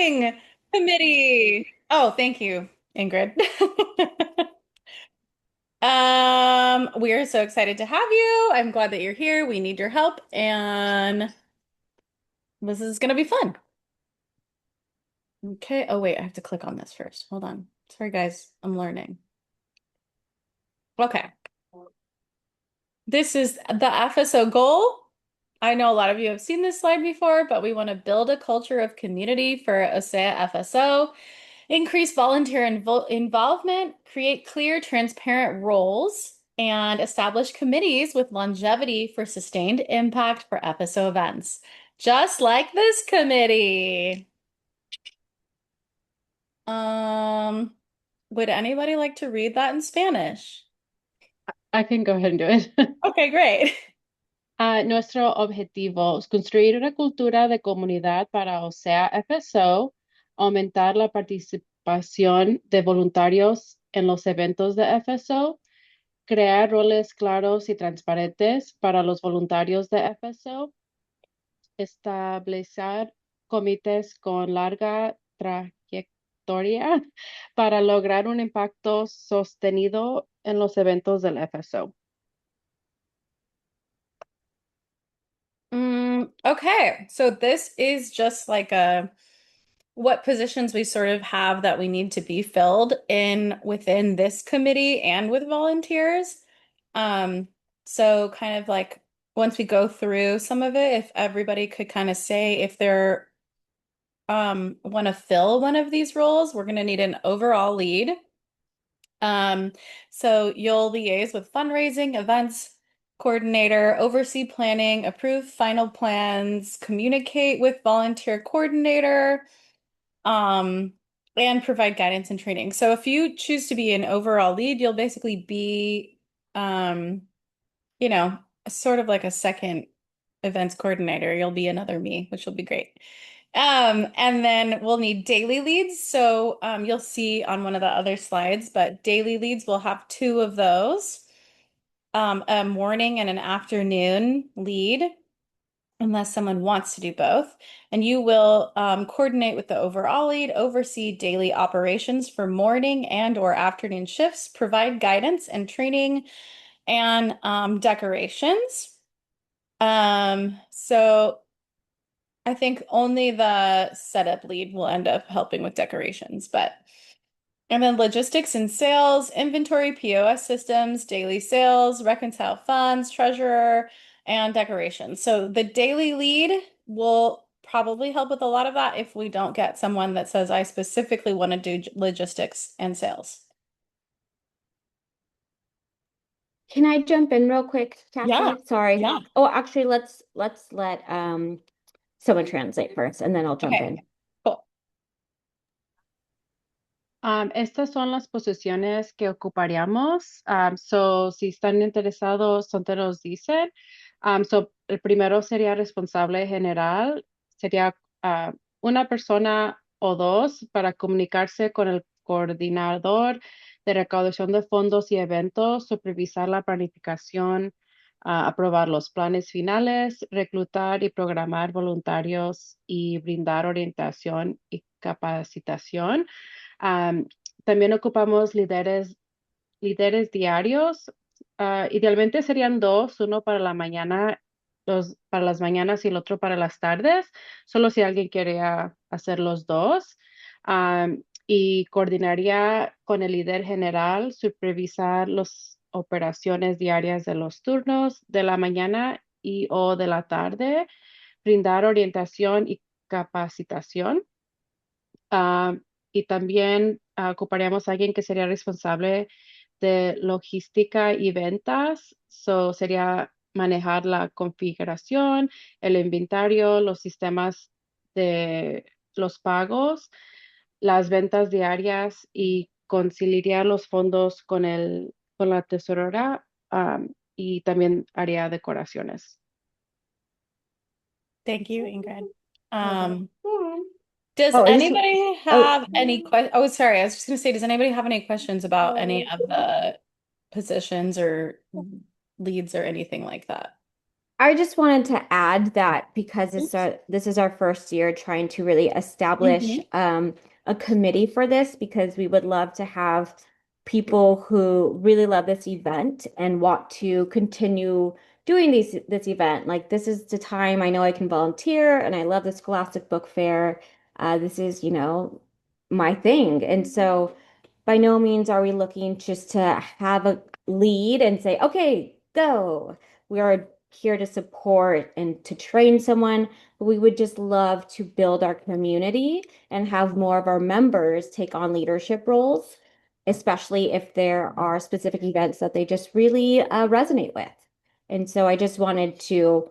Enrolling committee. Oh, thank you, Ingrid. We are so excited to have you. I'm glad that you're here. We need your help, and this is gonna be fun. Okay. Oh, wait, I have to click on this first. Hold on. Sorry, guys. I'm learning. Okay. This is the FSO goal. I know a lot of you have seen this slide before, but we want to build a culture of community for OCEAA FSO, increase volunteer involvement, create clear, transparent roles, and establish committees with longevity for sustained impact for FSO events, just like this committee. Um, would anybody like to read that in Spanish? I can go ahead and do it. Okay, great. Nuestro objetivo es construir una cultura de comunidad para OCEA FSO, aumentar la participación de voluntarios en los eventos de FSO, crear roles claros y transparentes para los voluntarios de FSO, establecer comités con larga trayectoria para lograr un impacto sostenido en los eventos del FSO. Okay, so this is just like a what positions we sort of have that we need to be filled in within this committee and with volunteers. Um, so kind of like once we go through some of it, if everybody could kind of say if they're want to fill one of these roles, we're going to need an overall lead. Um, so you'll liaise with fundraising, events coordinator, oversee planning, approve final plans, communicate with volunteer coordinator, um, and provide guidance and training. So if you choose to be an overall lead, you'll basically be, um, you know, sort of like a second events coordinator. You'll be another me, which will be great. And then we'll need daily leads. So you'll see on one of the other slides, but daily leads, we'll have two of those, a morning and an afternoon lead, unless someone wants to do both. And you will coordinate with the overall lead, oversee daily operations for morning and or afternoon shifts, provide guidance and training and decorations. So I think only the setup lead will end up helping with decorations, but and then logistics and sales, inventory, POS systems, daily sales, reconcile funds, treasurer, and decorations. So the daily lead will probably help with a lot of that if we don't get someone that says, I specifically want to do logistics and sales. Can I jump in real quick, Yeah, Kathy? Sorry. yeah. Oh, actually, let's let someone translate first, and then I'll jump Okay, in. cool. Estas son las posiciones que ocuparíamos. So, si están interesados, te los dicen. So, el primero sería responsable general. Sería una persona o dos para comunicarse con el coordinador de recaudación de fondos y eventos, supervisar la planificación, aprobar los planes finales, reclutar y programar voluntarios y brindar orientación y capacitación. Am, También ocupamos líderes diarios. Idealmente serían dos, uno para la mañana, para las mañanas y el otro para las tardes, solo si alguien quería hacer los dos. Y coordinaría con el líder general, supervisar las operaciones diarias de los turnos de la mañana y o de la tarde, brindar orientación y capacitación. Ah, y también ocuparíamos a alguien que sería responsable de logística y ventas. So, sería manejar la configuración, el inventario, los sistemas de los pagos, las ventas diarias y conciliar los fondos con la tesorera, y también haría decoraciones. Thank you, Ingrid. Does Oh, anybody oh, have any questions? Oh, sorry. I was just going to say, does anybody have any questions about any of the positions or leads or anything like that? I just wanted to add that because this is our first year trying to really establish Mhm. a committee for this because we would love to have people who really love this event and want to continue doing this event. Like this is the time I know I can volunteer and I love the Scholastic Book Fair. This is, my thing. And so by no means are we looking just to have a lead and say, okay, go. We are here to support and to train someone, but we would just love to build our community and have more of our members take on leadership roles, especially if there are specific events that they just really resonate with. And so I just wanted to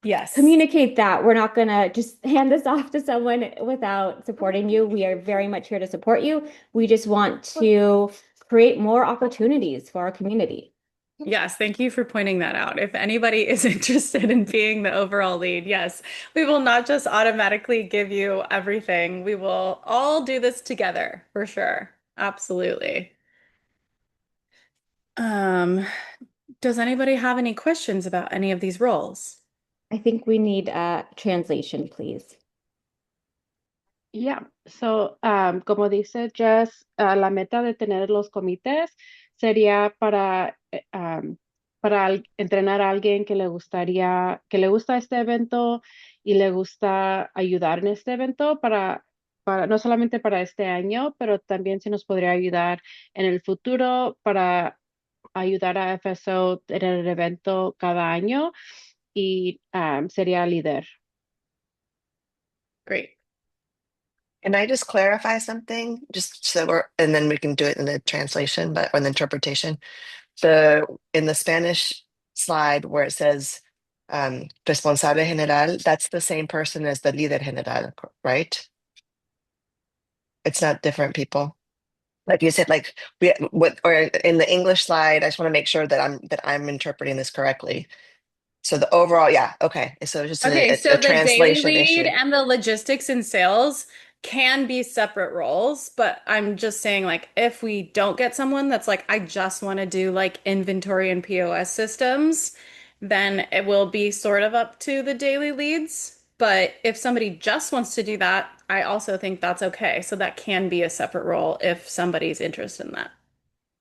Yes. communicate that we're not going to just hand this off to someone without supporting you. We are very much here to support you. We just want to create more opportunities for our community. Yes, thank you for pointing that out. If anybody is interested in being the overall lead, yes, we will not just automatically give you everything. We will all do this together for sure. Absolutely. Um, does anybody have any questions about any of these roles? I think we need a translation, please. Yeah, so como dice Jess, la meta de tener los comités sería para entrenar a alguien que le gustaría, que le gusta este evento y le gusta ayudar en este evento para no solamente para este año, pero también se nos podría ayudar en el futuro para ayudar a FSO en el evento cada año y sería líder. Great. Can I just clarify something? Just so and then we can do it in the translation, but or in the interpretation. In the Spanish slide where it says responsable general, that's the same person as the líder general, right? It's not different people. Like you said, like or in the English slide, I just want to make sure that I'm interpreting this correctly. So the overall, yeah, okay. So it's just Okay, a so the daily translation lead issue. and the logistics and sales can be separate roles, but I'm just saying like if we don't get someone that's like I just want to do like inventory and POS systems, then it will be sort of up to the daily leads. But if somebody just wants to do that, I also think that's okay. So that can be a separate role if somebody's interested in that.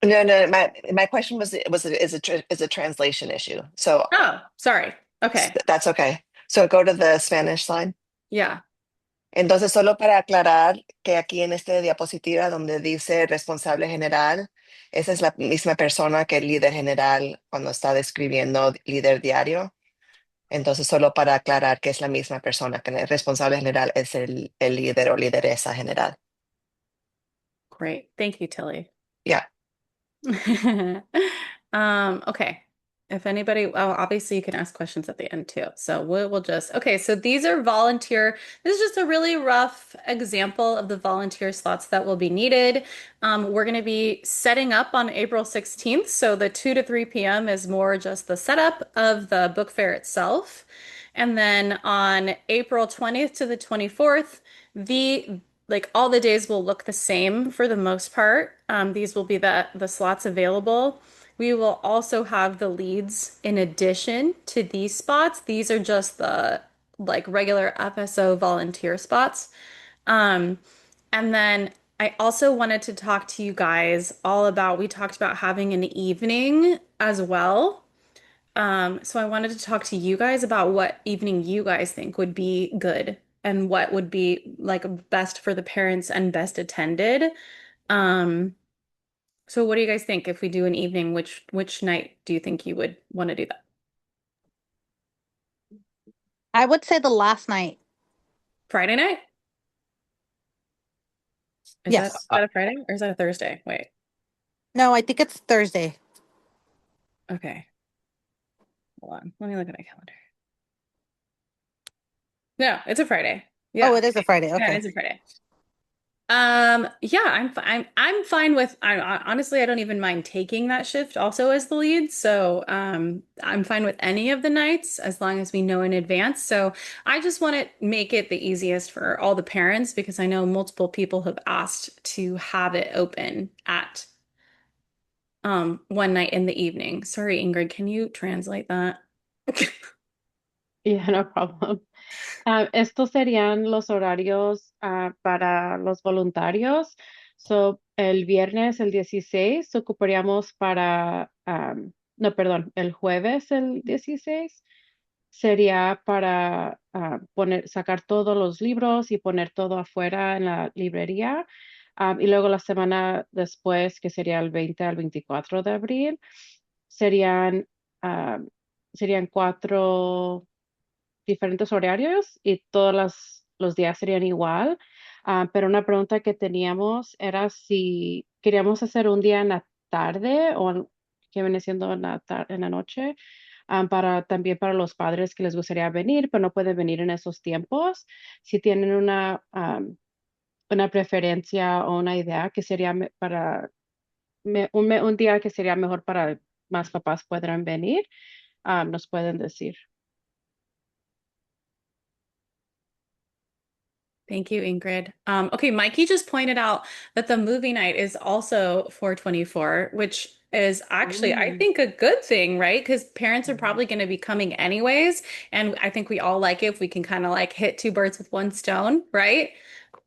No, no, my question is a translation issue. So Oh, sorry. Okay. that's okay. So go to the Spanish slide. Yeah. Entonces, solo para aclarar que aquí en esta diapositiva donde dice responsable general, esa es la misma persona que el líder general cuando está describiendo líder diario. Entonces, solo para aclarar que es la misma persona, que el responsable general es el líder o lideresa general. Great. Thank you, Tilly. Yeah. Okay. If anybody, well, obviously you can ask questions at the end too. So we'll just, okay, so these are volunteer. This is just a really rough example of the volunteer slots that will be needed. We're going to be setting up on April 16th. So the 2 to 3 p.m. is more just the setup of the book fair itself. And then on April 20th to the 24th, the like all the days will look the same for the most part. These will be the slots available. We will also have the leads in addition to these spots. These are just the like regular FSO volunteer spots. Um, and then I also wanted to talk to you guys all about, we talked about having an evening as well. So I wanted to talk to you guys about what evening you guys think would be good and what would be like best for the parents and best attended. Um, so what do you guys think if we do an evening? Which night do you think you would want to do that? I would say the last night. Friday night? Is Yes. that a Friday or is that a Thursday? Wait. No, I think it's Thursday. Okay. Hold on. Let me look at my calendar. No, it's a Friday. Yeah. Oh, it is a Friday. Yeah, it Okay. is a Friday. Yeah, I'm fine with honestly I don't even mind taking that shift also as the lead. So, I'm fine with any of the nights as long as we know in advance. So, I just want to make it the easiest for all the parents because I know multiple people have asked to have it open at one night in the evening. Sorry, Ingrid, can you translate that? Yeah, no problem. Estos serían los horarios para los voluntarios. So, el viernes, el 16 ocuparíamos para, no, perdón, el jueves, el 16 sería para sacar todos los libros y poner todo afuera en la librería. Y luego la semana después, que sería el 20 al 24 de abril, serían, ah, serían 4 diferentes horarios y todos los días serían igual. Pero una pregunta que teníamos era si queríamos hacer un día en la tarde que viene siendo en la noche, para también para los padres que les gustaría venir, pero no pueden venir en esos tiempos. Si tienen una preferencia o una idea que sería para un día que sería mejor para más papás podrán venir, nos pueden decir. Thank you, Ingrid. Okay, Mikey just pointed out that the movie night is also 424, which is actually, I Mm. think, a good thing, right? Because parents are probably going to be coming anyways. And I think we all like it if we can kind of like hit two birds with one stone, right?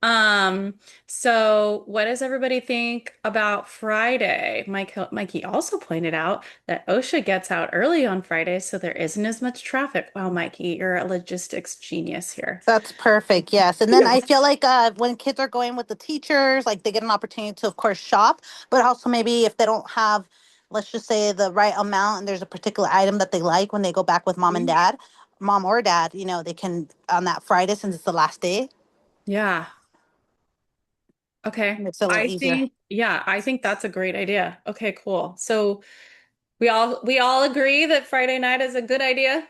Um, so what does everybody think about Friday? Mikey also pointed out that OSHA gets out early on Fridays, so there isn't as much traffic. Wow, Mikey, you're a logistics genius here. That's perfect. Yes. And then I Yes. feel like when kids are going with the teachers, like they get an opportunity to, of course, shop, but also maybe if they don't have, let's just say, the right amount and there's a particular item that they like when they go back with mom and dad, mom or dad, they can on that Friday since it's the last day, Yeah. Okay. makes it a little easier. I think that's a great idea. Okay, cool. So we all agree that Friday night is a good idea.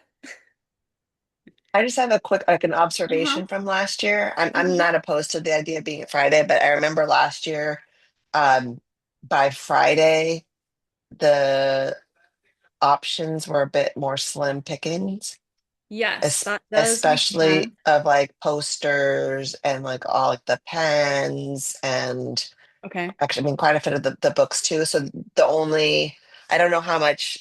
I just have a quick, like an Uh-huh. observation from last year. I'm Mhm. not opposed to the idea of being a Friday, but I remember last year, um, by Friday, the options were a bit more slim pickings, Yes, that does make especially sense. of like posters and like all like the pens and Okay. actually, I mean, quite a bit of the books too. So the only, I don't know how much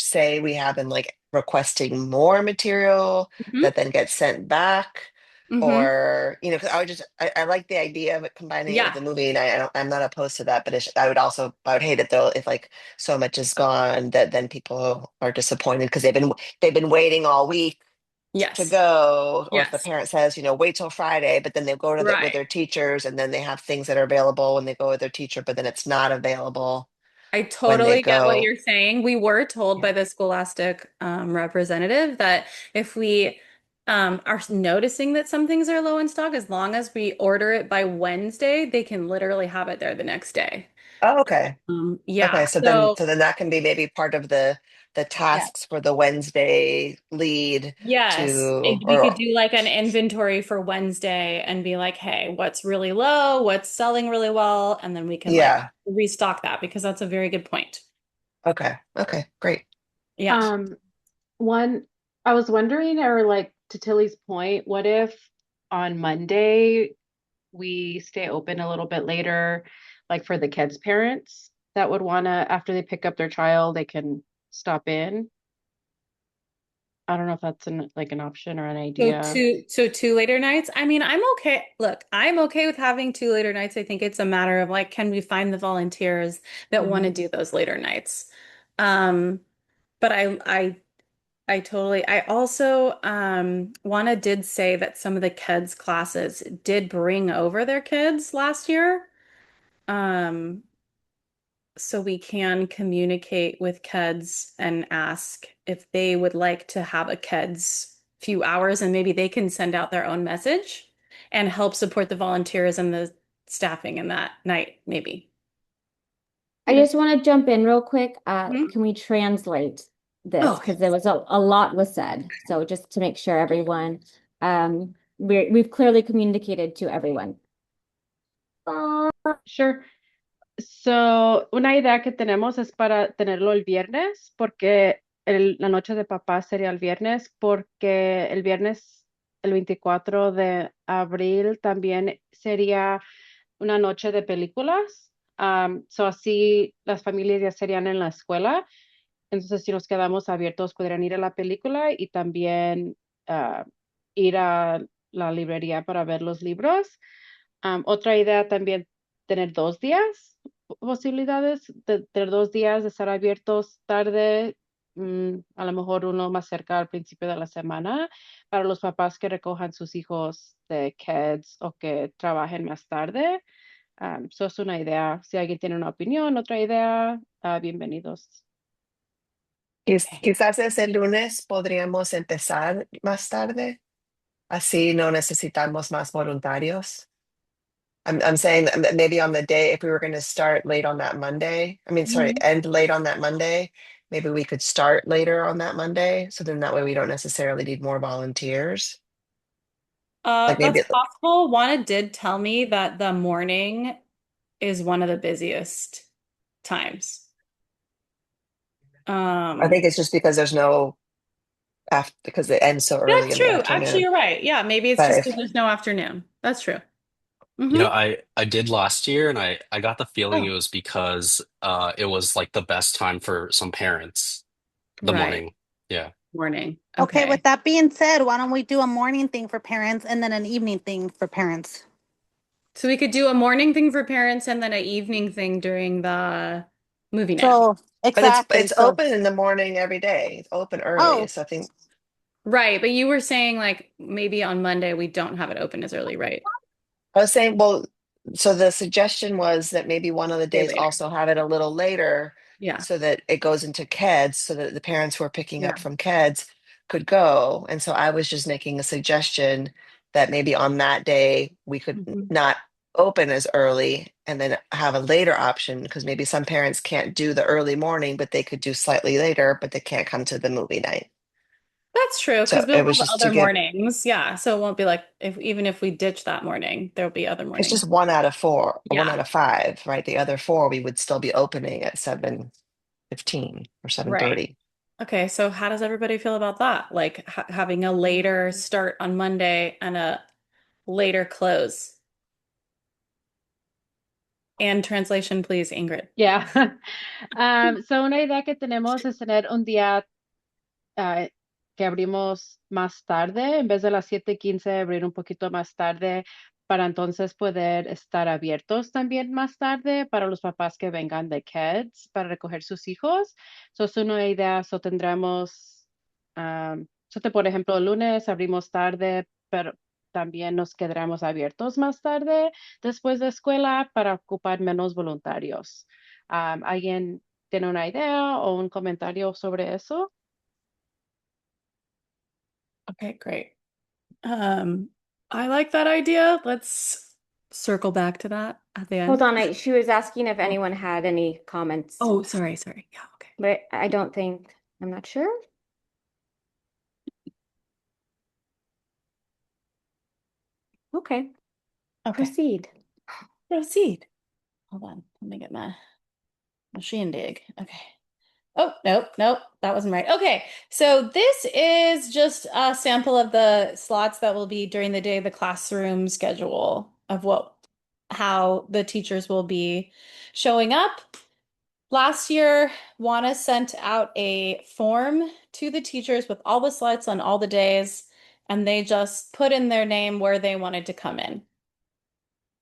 say we have in like requesting more material Hmm. that then gets sent back, Hmm. or because I like the idea of it combining it with Yeah. the movie, and I'm not opposed to that, but I would hate it though if like so much is gone that then people are disappointed because they've been waiting all week to Yes. go, or if the Yes. parent says, wait till Friday, but then they go to with Right. their teachers, and then they have things that are available when they go with their teacher, but then it's not available I when they totally get what go. you're saying. We were told Yeah. by the Scholastic representative that if we are noticing that some things are low in stock, as long as we order it by Wednesday, they can literally have it there the next day. Oh, okay. Okay, Yeah. so then that can be maybe part of the Yeah. tasks for the Wednesday lead Yes, to, we could or do like an inventory for Wednesday and be like, hey, what's really low, what's selling really well, and then we can like yeah. restock that because that's a very good point. Okay. Okay, great. Yeah. Um, One, I was wondering, or like to Tilly's point, what if on Monday we stay open a little bit later, like for the kids' parents that would wanna, after they pick up their child, they can stop in. I don't know if that's an option or an So idea. two later nights. I mean, I'm okay. Look, I'm okay with having two later nights. I think it's a matter of like, can we find the volunteers that want to Mhm. do those later nights? Um, but I totally I also Juana did say that some of the kids classes did bring over their kids last year. Um, so we can communicate with kids and ask if they would like to have a kids few hours and maybe they can send out their own message and help support the volunteers and the staffing in that night, maybe. I Okay. just want to jump in real quick. Mhm. Can we translate this? Oh, Because there was a lot was said. So just to make sure everyone, we've clearly communicated to everyone. Sure. So, una idea que tenemos es para tenerlo el viernes, porque la noche de papá sería el viernes, porque el viernes, el 24 de abril, también sería una noche de películas. So así las familias ya serían en la escuela. Entonces, si nos quedamos abiertos, podrían ir a la película y también ir a la librería para ver los libros. Otra idea también, tener 2 días, posibilidades de tener 2 días de estar abiertos tarde, a lo mejor uno más cerca al principio de la semana, para los papás que recojan sus hijos de kids o que trabajen más tarde. Eso es una idea. Si alguien tiene una opinión, otra idea, bienvenidos. Okay. Quizás ese lunes podríamos empezar más tarde, así no necesitamos más voluntarios. I'm saying that maybe on the day, if we were going to start late on that Monday, I mean, sorry, Mhm. end late on that Monday, maybe we could start later on that Monday. So then that way we don't necessarily need more volunteers. Like That's maybe, possible. Juana did tell me that the morning is one of the busiest times. I think Um, it's just because there's no after, because it ends so early that's in the true. Actually, afternoon. you're right. Yeah, maybe it's But just because if, there's no afternoon. That's true. You Mm-hmm. know, I did last year, and I got the feeling it Oh, was because it was like the best time for some parents, the right. morning. Yeah. Morning. Okay, with Okay. that being said, why don't we do a morning thing for parents and then an evening thing for parents? So we could do a morning thing for parents and then an evening thing during the movie night. So, but exactly. it's So, open in the morning every day. It's open early. oh, So I think Right, but you were saying like maybe on Monday we don't have it open as early, right? I was saying, well, so the suggestion was that maybe one of the Day days later. also have it a little later Yeah. so that it goes into KEDS so that the parents who are picking Yeah. up from KEDS could go. And so I was just making a suggestion that maybe on that day we could Mhm. not open as early and then have a later option because maybe some parents can't do the early morning, but they could do slightly later, but they can't come to the movie night. That's true, So because we'll it was have just to other give, mornings. Yeah, so it won't be like if even if we ditch that morning, there'll be other it's mornings. just one out of four or one Yeah, out of five, right? The other four we would still be opening at 7:15 or right. 7:30. Okay, so how does everybody feel about that? Like ha having a later start on Monday and a later close. And translation, please, Ingrid. Yeah. So una idea que tenemos es tener un día ah, que abrimos más tarde, en vez de las 7:15, abrir un poquito más tarde para entonces poder estar abiertos también más tarde para los papás que vengan de kids para recoger sus hijos. So, es una idea, so tendremos, por ejemplo, el lunes abrimos tarde, pero también nos quedaremos abiertos más tarde después de escuela para ocupar menos voluntarios. ¿Alguien tiene una idea o un comentario sobre eso? Okay, great. Um, I like that idea. Let's circle back to that at the Hold end. on, she was asking if Oh, anyone had any comments, oh, sorry. Yeah, okay. but I don't think, I'm not sure. Okay, Okay. proceed. Proceed. Hold on. Let me get my shindig. Okay. Oh, nope, that wasn't right. Okay, so this is just a sample of the slots that will be during the day, the classroom schedule of how the teachers will be showing up. Last year, Juana sent out a form to the teachers with all the slots on all the days, and they just put in their name where they wanted to come in.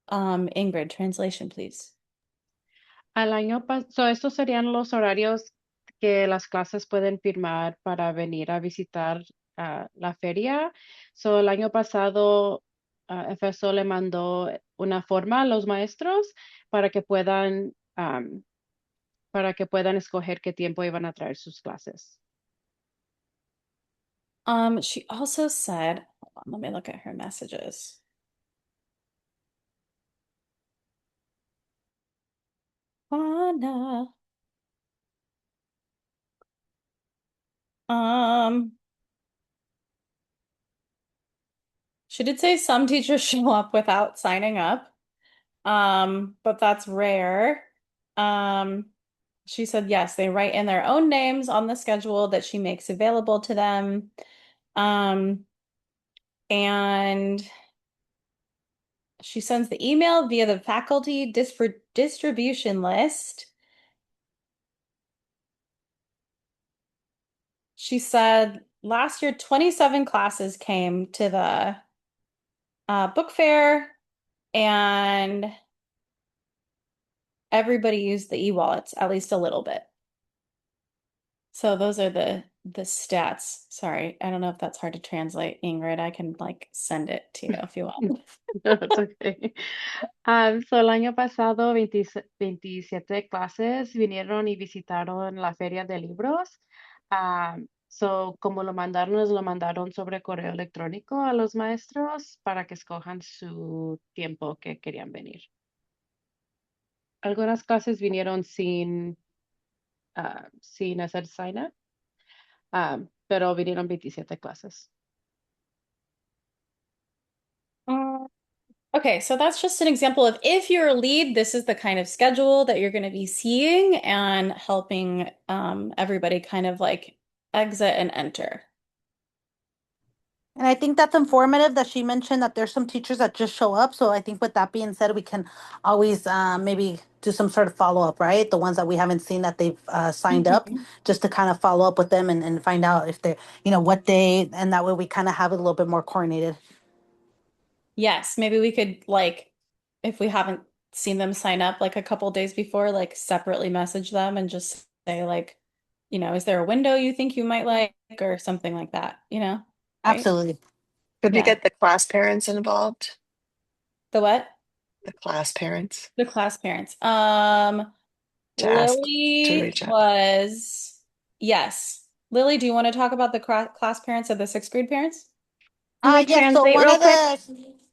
Ingrid, translation, please. Al año pasado, estos serían los horarios que las clases pueden firmar para venir a visitar la feria. So, el año pasado, FSO le mandó una forma a los maestros para que puedan escoger qué tiempo iban a traer sus clases. She also said, hold on, let me look at her messages. Juana. Um, she did say some teachers show up without signing up. But that's rare. Um, she said yes, they write in their own names on the schedule that she makes available to them. Um, and she sends the email via the faculty distribution list. she said last year 27 classes came to the book fair and everybody used the e-wallets at least a little bit. So those are the stats. Sorry, I don't know if that's hard to translate, Ingrid. I can like send it to you if you want. No, it's okay. So el año pasado 27 clases vinieron y visitaron la feria de libros. So como nos lo mandaron sobre correo electrónico a los maestros para que escojan su tiempo que querían venir. Algunas clases vinieron sin hacer sign up, pero vinieron 27 clases. Okay, so that's just an example of if you're a lead, this is the kind of schedule that you're going to be seeing and helping everybody kind of like exit and enter. And I think that's informative that she mentioned that there's some teachers that just show up. So I think with that being said, we can always maybe do some sort of follow up, right? The ones that we haven't seen that they've signed up, just to kind of follow up with them and find out if they're, what day, and that way we kind of have it a little bit more coordinated. Yes, maybe we could like, if we haven't seen them sign up like a couple days before, like separately message them and just say like, is there a window you think you might like or something like that, right? Absolutely. Could we Yeah. get the class parents involved? The what? The class parents The class parents. to ask to Lily reach out. yes. Lily, do you want to talk about the class parents of the sixth grade parents? Can we Yes, so translate one real of quick?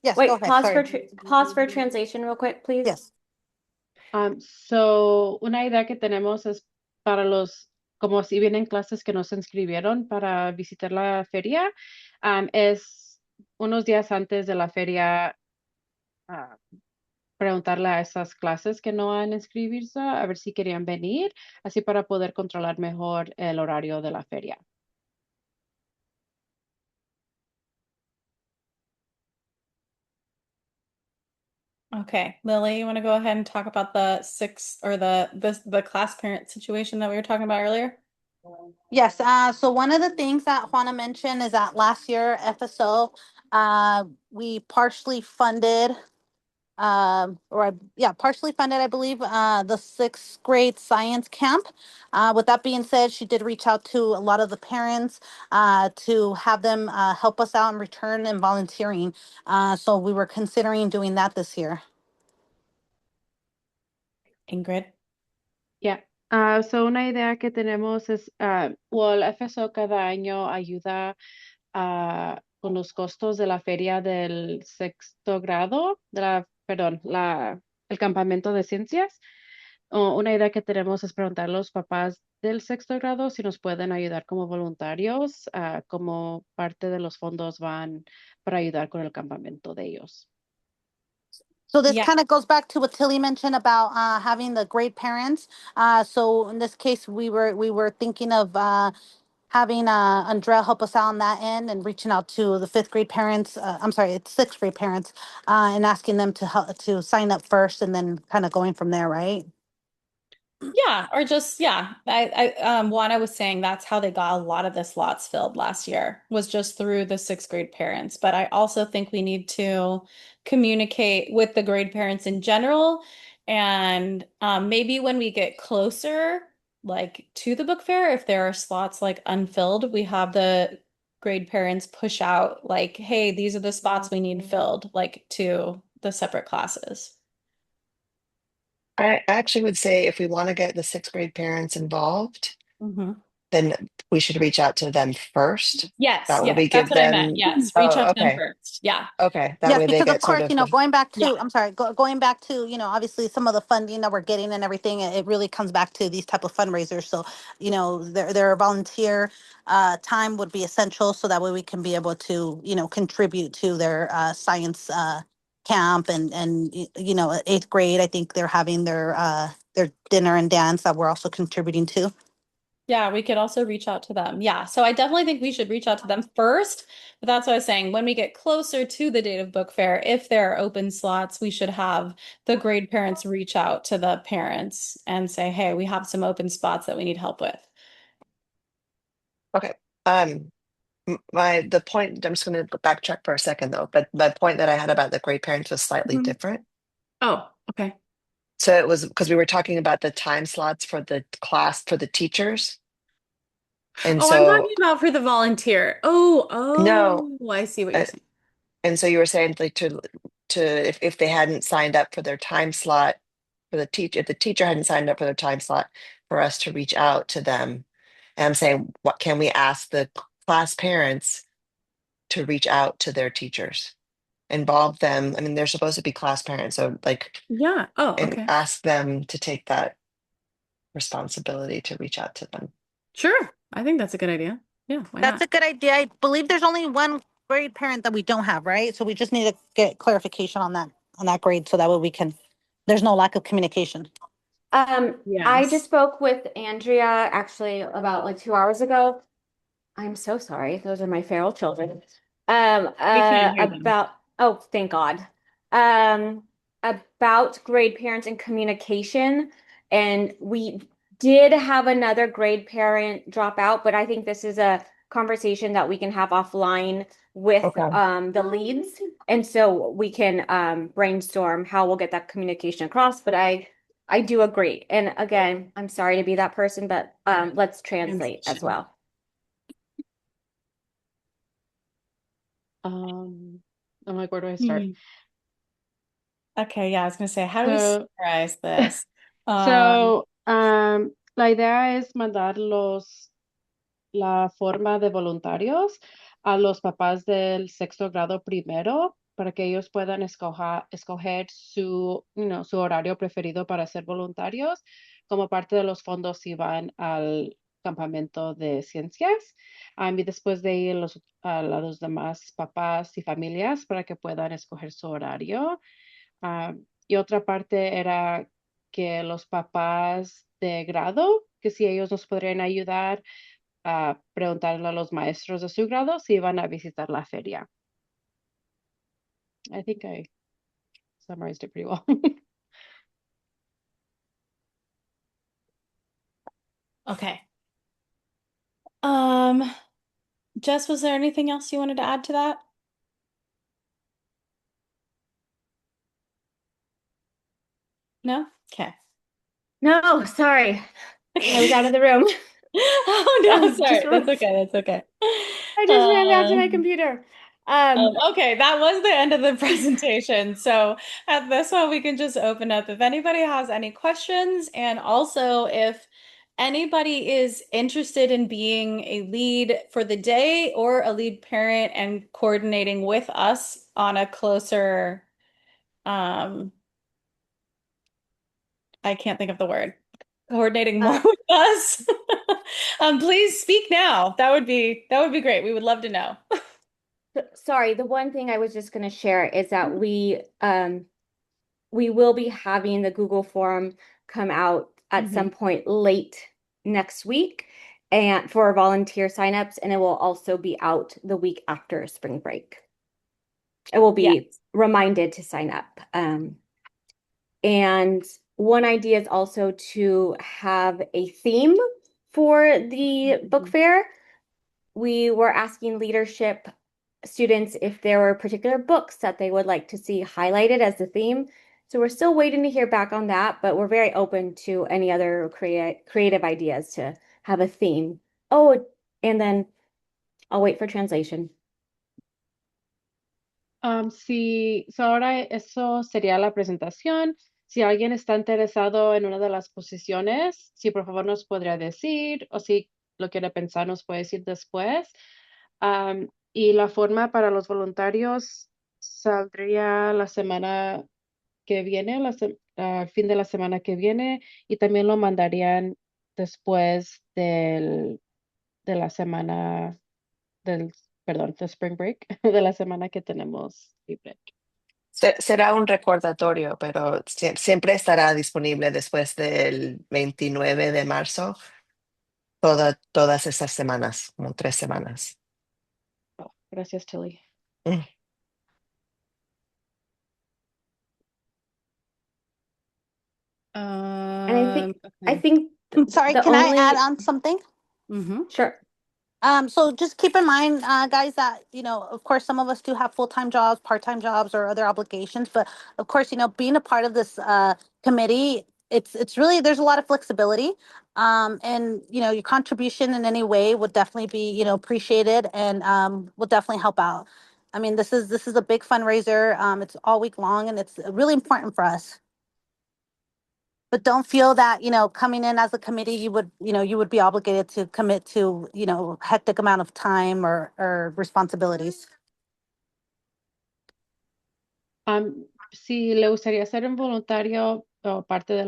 yes, go Wait, ahead, sorry. pause for translation real quick, please. Yes. So una idea que tenemos es para como si vienen clases que no se inscribieron para visitar la feria, es unos días antes de la feria preguntarle a esas clases que no han inscribirse a ver si querían venir, así para poder controlar mejor el horario de la feria. Okay, Lily, you want to go ahead and talk about the sixth or the class parent situation that we were talking about earlier? Yes, so one of the things that Juana mentioned is that last year FSO, we partially funded, partially funded, I believe, the sixth grade science camp. With that being said, she did reach out to a lot of the parents to have them help us out in return and volunteering. So we were considering doing that this year. Ingrid? Yeah. So una idea que tenemos es, el FSO cada año ayuda con los costos de la feria del sexto grado, el campamento de ciencias. Una idea que tenemos es preguntar a los papás del sexto grado si nos pueden ayudar como voluntarios, como parte de los fondos van para ayudar con el campamento de ellos. So this Yeah. kind of goes back to what Tilly mentioned about having the great parents. So in this case, we were thinking of having Andrea help us out on that end and reaching out to the fifth grade parents. I'm sorry, it's sixth grade parents, and asking them to help to sign up first, and then kind of going from there, right? Yeah, or just Juana was saying that's how they got a lot of the slots filled last year was just through the sixth grade parents. But I also think we need to communicate with the grade parents in general, and maybe when we get closer, like to the book fair, if there are slots like unfilled, we have the grade parents push out like, hey, these are the spots we need filled, like to the separate classes. I actually would say if we want to get the sixth grade parents involved, Mm-hmm. then we should reach out to them first. Yes, That way yes, we that's give what I meant. them, Yes, reach oh, out to them okay. first. Yeah. Okay. That Yes, way they because of get sort course, of the, going back Yeah. to, I'm sorry, going back to, obviously some of the funding that we're getting and everything, it really comes back to these type of fundraisers. So, their volunteer time would be essential so that way we can be able to, contribute to their science camp and eighth grade. I think they're having their dinner and dance that we're also contributing to. Yeah, we could also reach out to them. Yeah. So I definitely think we should reach out to them first. But that's what I was saying. When we get closer to the date of book fair, if there are open slots, we should have the grade parents reach out to the parents and say, hey, we have some open spots that we need help with. okay. Um, the point, I'm just going to backtrack for a second though, but my point that I had about the grade parents was slightly Mhm. different. Oh, okay. So it was because we were talking about the time slots for the class for the teachers. And Oh, I'm so, talking about for the volunteer. Oh, no, I see what you're uh, saying. and so you were saying like if they hadn't signed up for their time slot for the teacher, if the teacher hadn't signed up for their time slot for us to reach out to them. And I'm saying, what can we ask the class parents to reach out to their teachers? Involve them. I mean, they're supposed to be class parents, so like, Yeah. Oh, and okay. ask them to take that responsibility to reach out to them. Sure. I think that's a good idea. Yeah, why That's not? a good idea. I believe there's only one grade parent that we don't have, right? So we just need to get clarification on that grade so that way we can, there's no lack of communication. I just Yes. spoke with Andrea actually about like 2 hours ago. I'm so sorry. Those are my feral children. We can't hear them. About, oh, thank God. Um, about grade parents and communication. And we did have another grade parent drop out, but I think this is a conversation that we can have offline with Okay. the leads. And so we can brainstorm how we'll get that communication across. But I do agree. And again, I'm sorry to be that person, but let's translate as Translation. well. I'm like, where do I start? Hmm. Okay, yeah, I was gonna say, how do we So, summarize this? Um, so, la idea es mandar la forma de voluntarios a los papás del sexto grado primero para que ellos puedan escoger su, su horario preferido para ser voluntarios como parte de los fondos si van al campamento de ciencias. Y después de ahí a los demás papás y familias para que puedan escoger su horario. Y otra parte era que los papás de grado, que si ellos nos podrían ayudar a preguntarle a los maestros de su grado si iban a visitar la feria. I think I summarized it pretty well. okay. Um, Jess, was there anything else you wanted to add to that? No? Okay. No, sorry. I was out of the room. Oh no, sorry. That's okay. That's okay. I just ran back to my Um, computer. okay, that was the end of the presentation. So at this one, we can just open up if anybody has any questions, and also if anybody is interested in being a lead for the day or a lead parent and coordinating with us on a closer, um, I can't think of the word, coordinating more Uh, with us. Please speak now. That would be great. We would love to know. Sorry, the one thing I was just going to share is that we will be having the Google form come out at some Mhm. point late next week and for volunteer signups, and it will also be out the week after spring break. It will Yeah. be reminded to sign up. And one idea is also to have a theme for the book fair. We were asking leadership students if there were particular books that they would like to see highlighted as the theme. So we're still waiting to hear back on that, but we're very open to any other creative ideas to have a theme. Oh, and then I'll wait for translation. Sí, so ahora eso sería la presentación. Si alguien está interesado en una de las posiciones, si por favor nos podría decir o si lo quiere pensar nos puede decir después. Y la forma para los voluntarios saldría la semana que viene, al fin de la semana que viene, y también lo mandarían después de la semana del, perdón, de Spring Break, de la semana que tenemos libre. Será un recordatorio, pero siempre estará disponible después del 29 de marzo, todas estas semanas, como 3 semanas. Oh, gracias, Tilly. Mm. And I Okay. think Sorry, the can I add only on something? Mhm. sure. So just keep in mind, guys, that, of course, some of us do have full-time jobs, part-time jobs, or other obligations. But of course, being a part of this committee, it's really, there's a lot of flexibility. And your contribution in any way would definitely be, appreciated, and will definitely help out. I mean, this is a big fundraiser. It's all week long, and it's really important for us. But don't feel that, coming in as a committee, you would be obligated to commit to, hectic amount of time or responsibilities. Si le gustaría ser un voluntario o parte de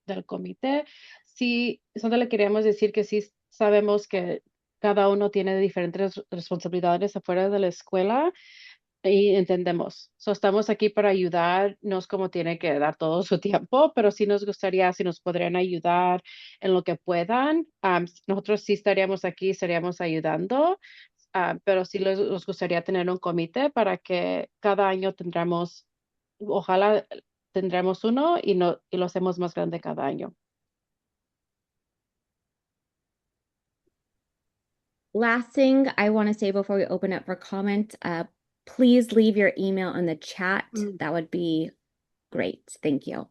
del comité, sí, solo le queríamos decir que sí sabemos que cada uno tiene diferentes responsabilidades afuera de la escuela y entendemos. So, estamos aquí para ayudar, no es como tiene que dar todo su tiempo, pero sí nos gustaría si nos podrían ayudar en lo que puedan. Nosotros sí estaríamos aquí, estaríamos ayudando. Pero sí nos gustaría tener un comité para que cada año tendremos, ojalá tendremos uno y lo hacemos más grande cada año. Last thing I want to say before we open up for comment, please leave your email in the chat. That would be great. Thank you.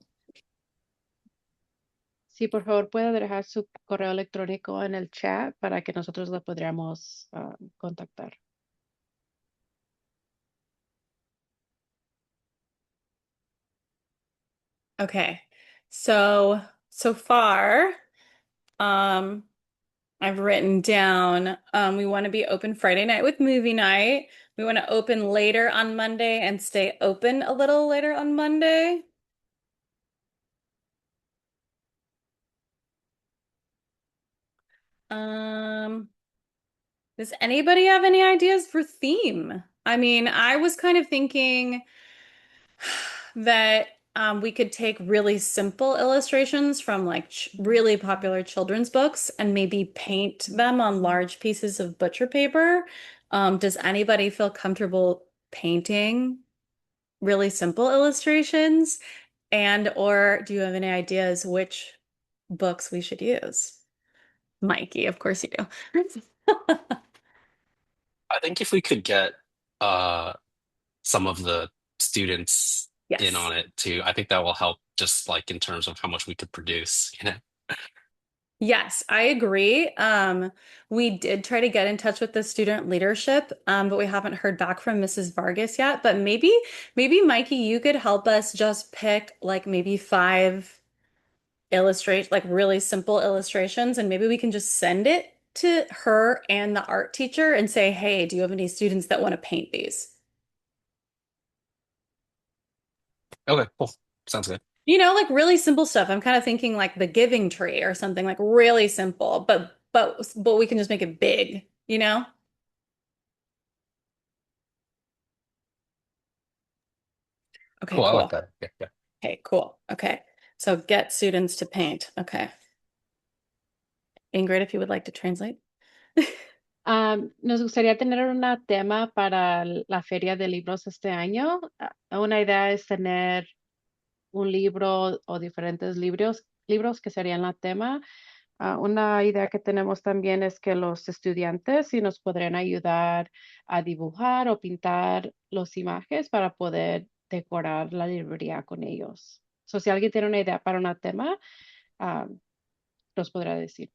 Sí, por favor, puede dejar su correo electrónico en el chat para que nosotros lo podamos contactar. Okay. So far, I've written down, we want to be open Friday night with movie night. We want to open later on Monday and stay open a little later on Monday. Does anybody have any ideas for theme? I mean, I was kind of thinking that we could take really simple illustrations from like ch really popular children's books and maybe paint them on large pieces of butcher paper. Does anybody feel comfortable painting really simple illustrations? And or do you have any ideas which books we should use? Mikey, of course you do. I think if we could get uh some of the students in Yes. on it too, I think that will help just like in terms of how much we could produce, you know? Yes, I agree. We did try to get in touch with the student leadership, but we haven't heard back from Mrs. Vargas yet. But maybe Mikey, you could help us just pick like maybe five illustrate like really simple illustrations, and maybe we can just send it to her and the art teacher and say, hey, do you have any students that want to paint these? Okay, cool. Sounds good. Like really simple stuff. I'm kind of thinking like the giving tree or something like really simple, but we can just make it big, you know? Okay, Cool, I like cool. that. Yeah, yeah. Okay, cool. Okay. So get students to paint. Okay. Ingrid, if you would like to translate. Nos gustaría tener un tema para la Feria de Libros este año. Una idea es tener un libro o diferentes libros que serían la tema. Una idea que tenemos también es que los estudiantes sí nos podrían ayudar a dibujar o pintar las imágenes para poder decorar la librería con ellos. So, si alguien tiene una idea para un tema, nos podrá decir.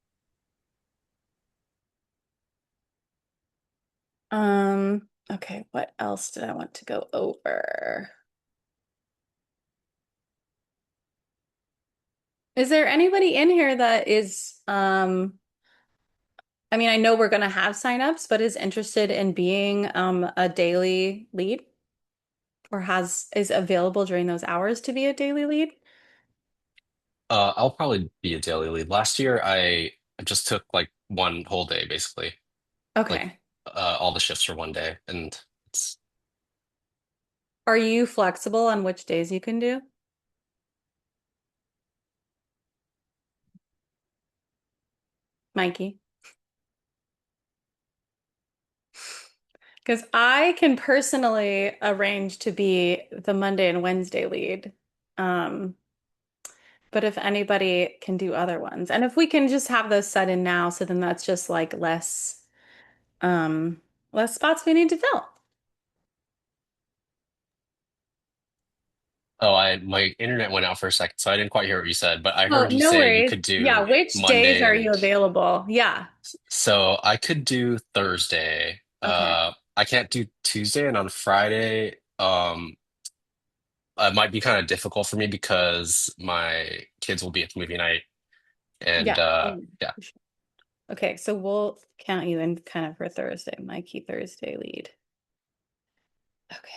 Okay, what else did I want to go over? Is there anybody in here that is, I mean, I know we're gonna have signups, but is interested in being a daily lead or is available during those hours to be a daily lead? I'll probably be a daily lead. Last year I just took like one whole day basically. Like Okay. all the shifts for one day and it's Are you flexible on which days you can do? Mikey? Because I can personally arrange to be the Monday and Wednesday lead. Um, but if anybody can do other ones, and if we can just have those set in now, so then that's just like less less spots we need to fill. Oh, my internet went out for a second, so I didn't quite hear what you said, but I Oh, heard you no say you worries. could Yeah, do which days Monday are you and available? Yeah. so I could do Thursday. Okay. I can't do Tuesday, and on Friday, it might be kind of difficult for me because my kids will be at the movie night, and Yeah. yeah. Okay, so we'll count you in kind of for Thursday, my key Thursday lead. Okay.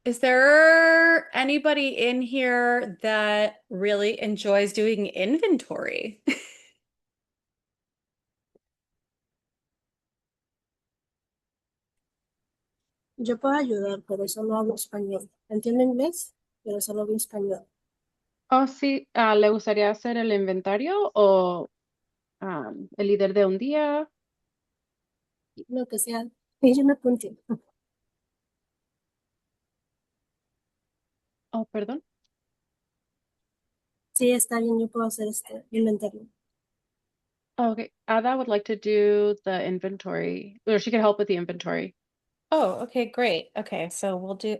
Is there anybody in here that really enjoys doing inventory? Yo puedo ayudar, pero solo hablo español. Entiendo inglés, pero solo hablo español. Oh, sí, ¿le gustaría hacer el inventario o el líder de un día? Lo que sea. Y yo me apunté. Oh, perdón. Sí, está bien, yo puedo hacer este inventario. Oh, okay. Ada would like to do the inventory, or she could help with the inventory. Oh, okay, great. Okay, so we'll do,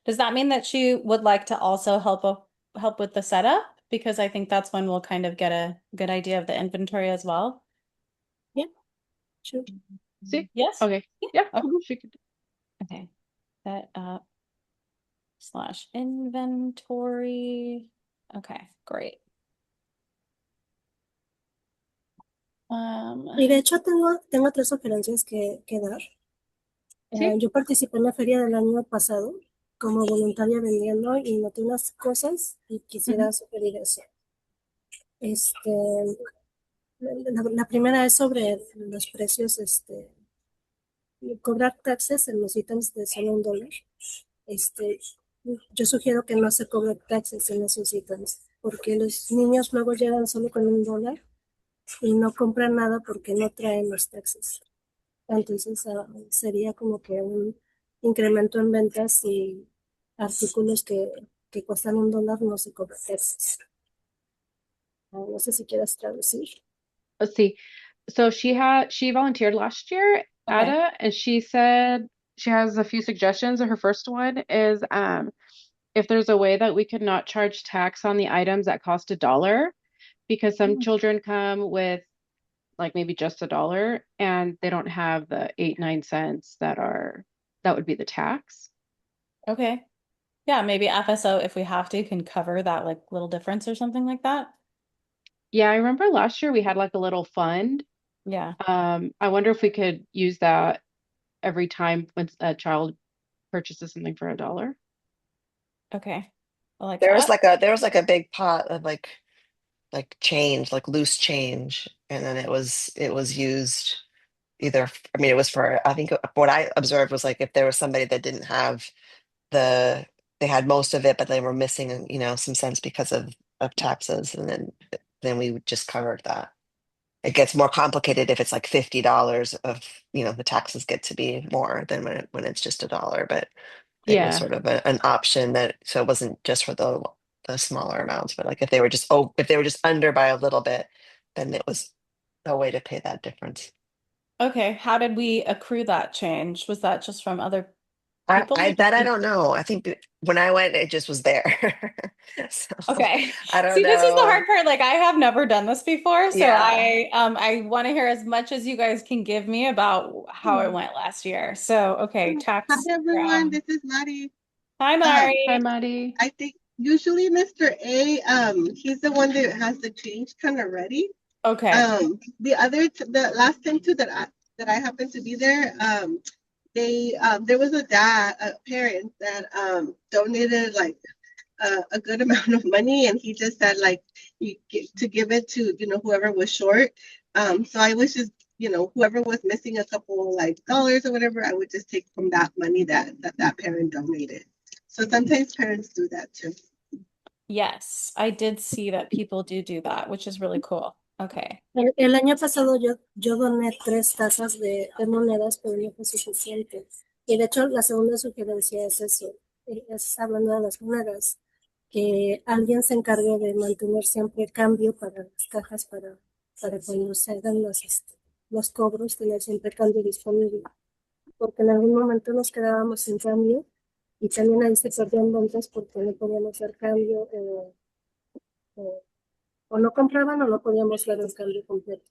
does that mean that you would like to also help with the setup? Because I think that's when we'll kind of get a good idea of the inventory as well. Yeah, sure. Sí? Yes? Okay. Yeah, Okay. she could. Okay. Set up / inventory. Okay, great. Y de hecho tengo 3 sugerencias que dar. Sí. Yo participé en la feria del año pasado como voluntaria vendiendo y noté unas cosas y quisiera sugerir eso. Este, la primera es sobre los precios, cobrar taxes en los ítems de solo $1. Este, yo sugiero que no se cobre taxes en esos ítems, porque los niños luego llegan solo con $1 y no compran nada porque no traen los taxes. Entonces, sería como que un incremento en ventas y artículos que cuestan $1 no se cobran taxes. No sé si quieras traducir. Let's see. So she volunteered last year, Okay. Ada, and she said she has a few suggestions. Her first one is if there's a way that we could not charge tax on the items that cost $1, because some children come with like maybe just $1 and they don't have the 8, 9 cents that would be the tax. Okay. Yeah, maybe FSO, if we have to, can cover that like little difference or something like that. Yeah, I remember last year we had like a little fund. Yeah. I wonder if we could use that every time when a child purchases something for $1. Okay. I like There was that. like a big pot of like change, like loose change, and then it was used either. I mean, it was for. I think what I observed was like if there was somebody that didn't have they had most of it, but they were missing, some cents because of taxes, and then we would just covered that. It gets more complicated if it's like $50 of, the taxes get to be more than when it's just $1, but it was Yeah. sort of an option that, so it wasn't just for the smaller amounts, but like if they were just under by a little bit, then it was a way to pay that difference. Okay. How did we accrue that change? Was that just from other I, people? I that I don't know. I think when I went, it just was there. So Okay. I don't See, this is the know. hard part. Like I have never done this before, so Yeah. I want to hear as much as you guys can give me about how it went last year. So, okay, Hi tax. everyone, this is Maddie. Hi, Hi, Mari. Maddie. I think usually Mr. A, he's the one that has the change kind of ready. Okay. The last time too that I happened to be there, there was a parent that donated like a good amount of money, and he just said like to give it to whoever was short. So I was just whoever was missing a couple like dollars or whatever, I would just take from that money that parent donated. So sometimes parents do that too. Yes, I did see that people do that, which is really cool. Okay. El año pasado yo doné 3 tazas de monedas, pero no fue suficiente. Y de hecho, la segunda sugerencia es eso, es hablando de las monedas. que alguien se encargue de mantener siempre cambio para las cajas para cuando se hagan los cobros, tener siempre cambio disponible. Porque en algún momento nos quedábamos sin cambio y también ahí se perdían ventas porque no podíamos hacer cambio o, o no compraban o no podíamos ver el cambio completo.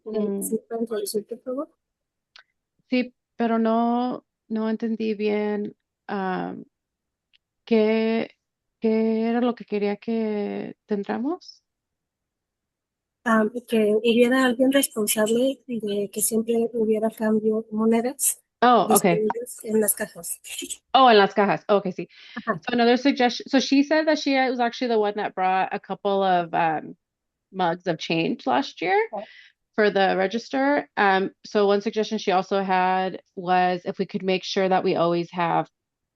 Mm, ¿Sí pueden traducir, por favor? sí, pero no entendí bien qué, qué era lo que quería que tendramos. Que hubiera alguien responsable de que siempre hubiera cambio, monedas Oh, okay. disponibles en las cajas. Oh, en las cajas. Okay, sí. Ajá. So another suggestion. So she said that she was actually the one that brought a couple of mugs of change last year for the register. So one suggestion she also had was if we could make sure that we always have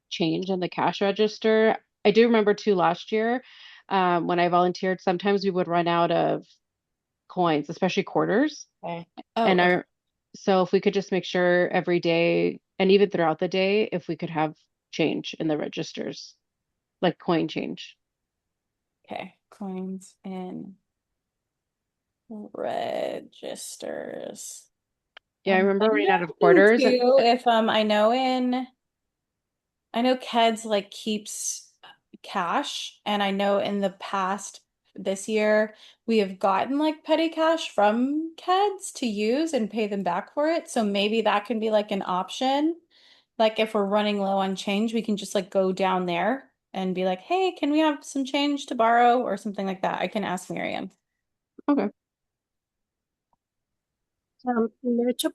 change in the cash register. I do remember too last year, when I volunteered, sometimes we would run out of coins, especially quarters. Okay. And Oh, okay. so if we could just make sure every day and even throughout the day, if we could have change in the registers, like coin change. Okay. Coins in registers. Yeah, I I'm remember running out of wondering quarters. too if I know Keds like keeps cash, and I know in the past this year we have gotten like petty cash from Keds to use and pay them back for it. So maybe that can be like an option. Like if we're running low on change, we can just like go down there and be like, "Hey, can we have some change to borrow?" or something like that. I can ask Miriam. Okay. De hecho,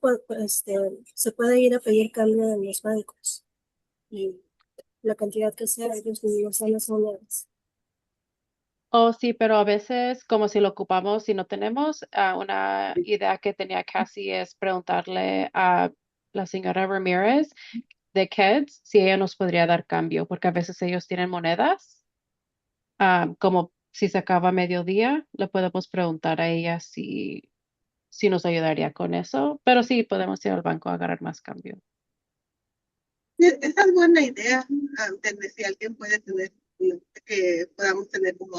se puede ir a pedir cambio en los bancos y la cantidad que sea, ellos nos dan las monedas. Oh, sí, pero a veces, como si lo ocupamos y no tenemos, una idea que tenía Cassie es preguntarle a la señora Ramírez de Kids si ella nos podría dar cambio, porque a veces ellos tienen monedas, como si se acaba mediodía, le podemos preguntar a ella si nos ayudaría con eso, pero sí podemos ir al banco a agarrar más cambio. Esa es buena idea, tener, si alguien puede tener, que podamos tener como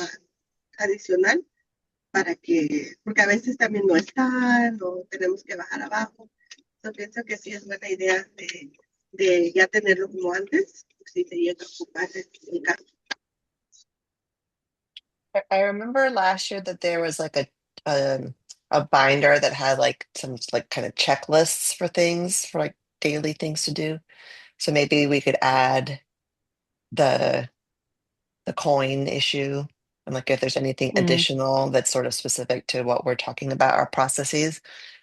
adicional para que, porque a veces también no están o tenemos que bajar abajo. Yo pienso que sí es buena idea de ya tenerlo como antes, si se llega a ocupar el caso. I remember last year that there was like a binder that had like some like kind of checklists for things for like daily things to do. So maybe we could add the the coin issue and like if there's anything Mm. additional that's sort of specific to what we're talking about our processes.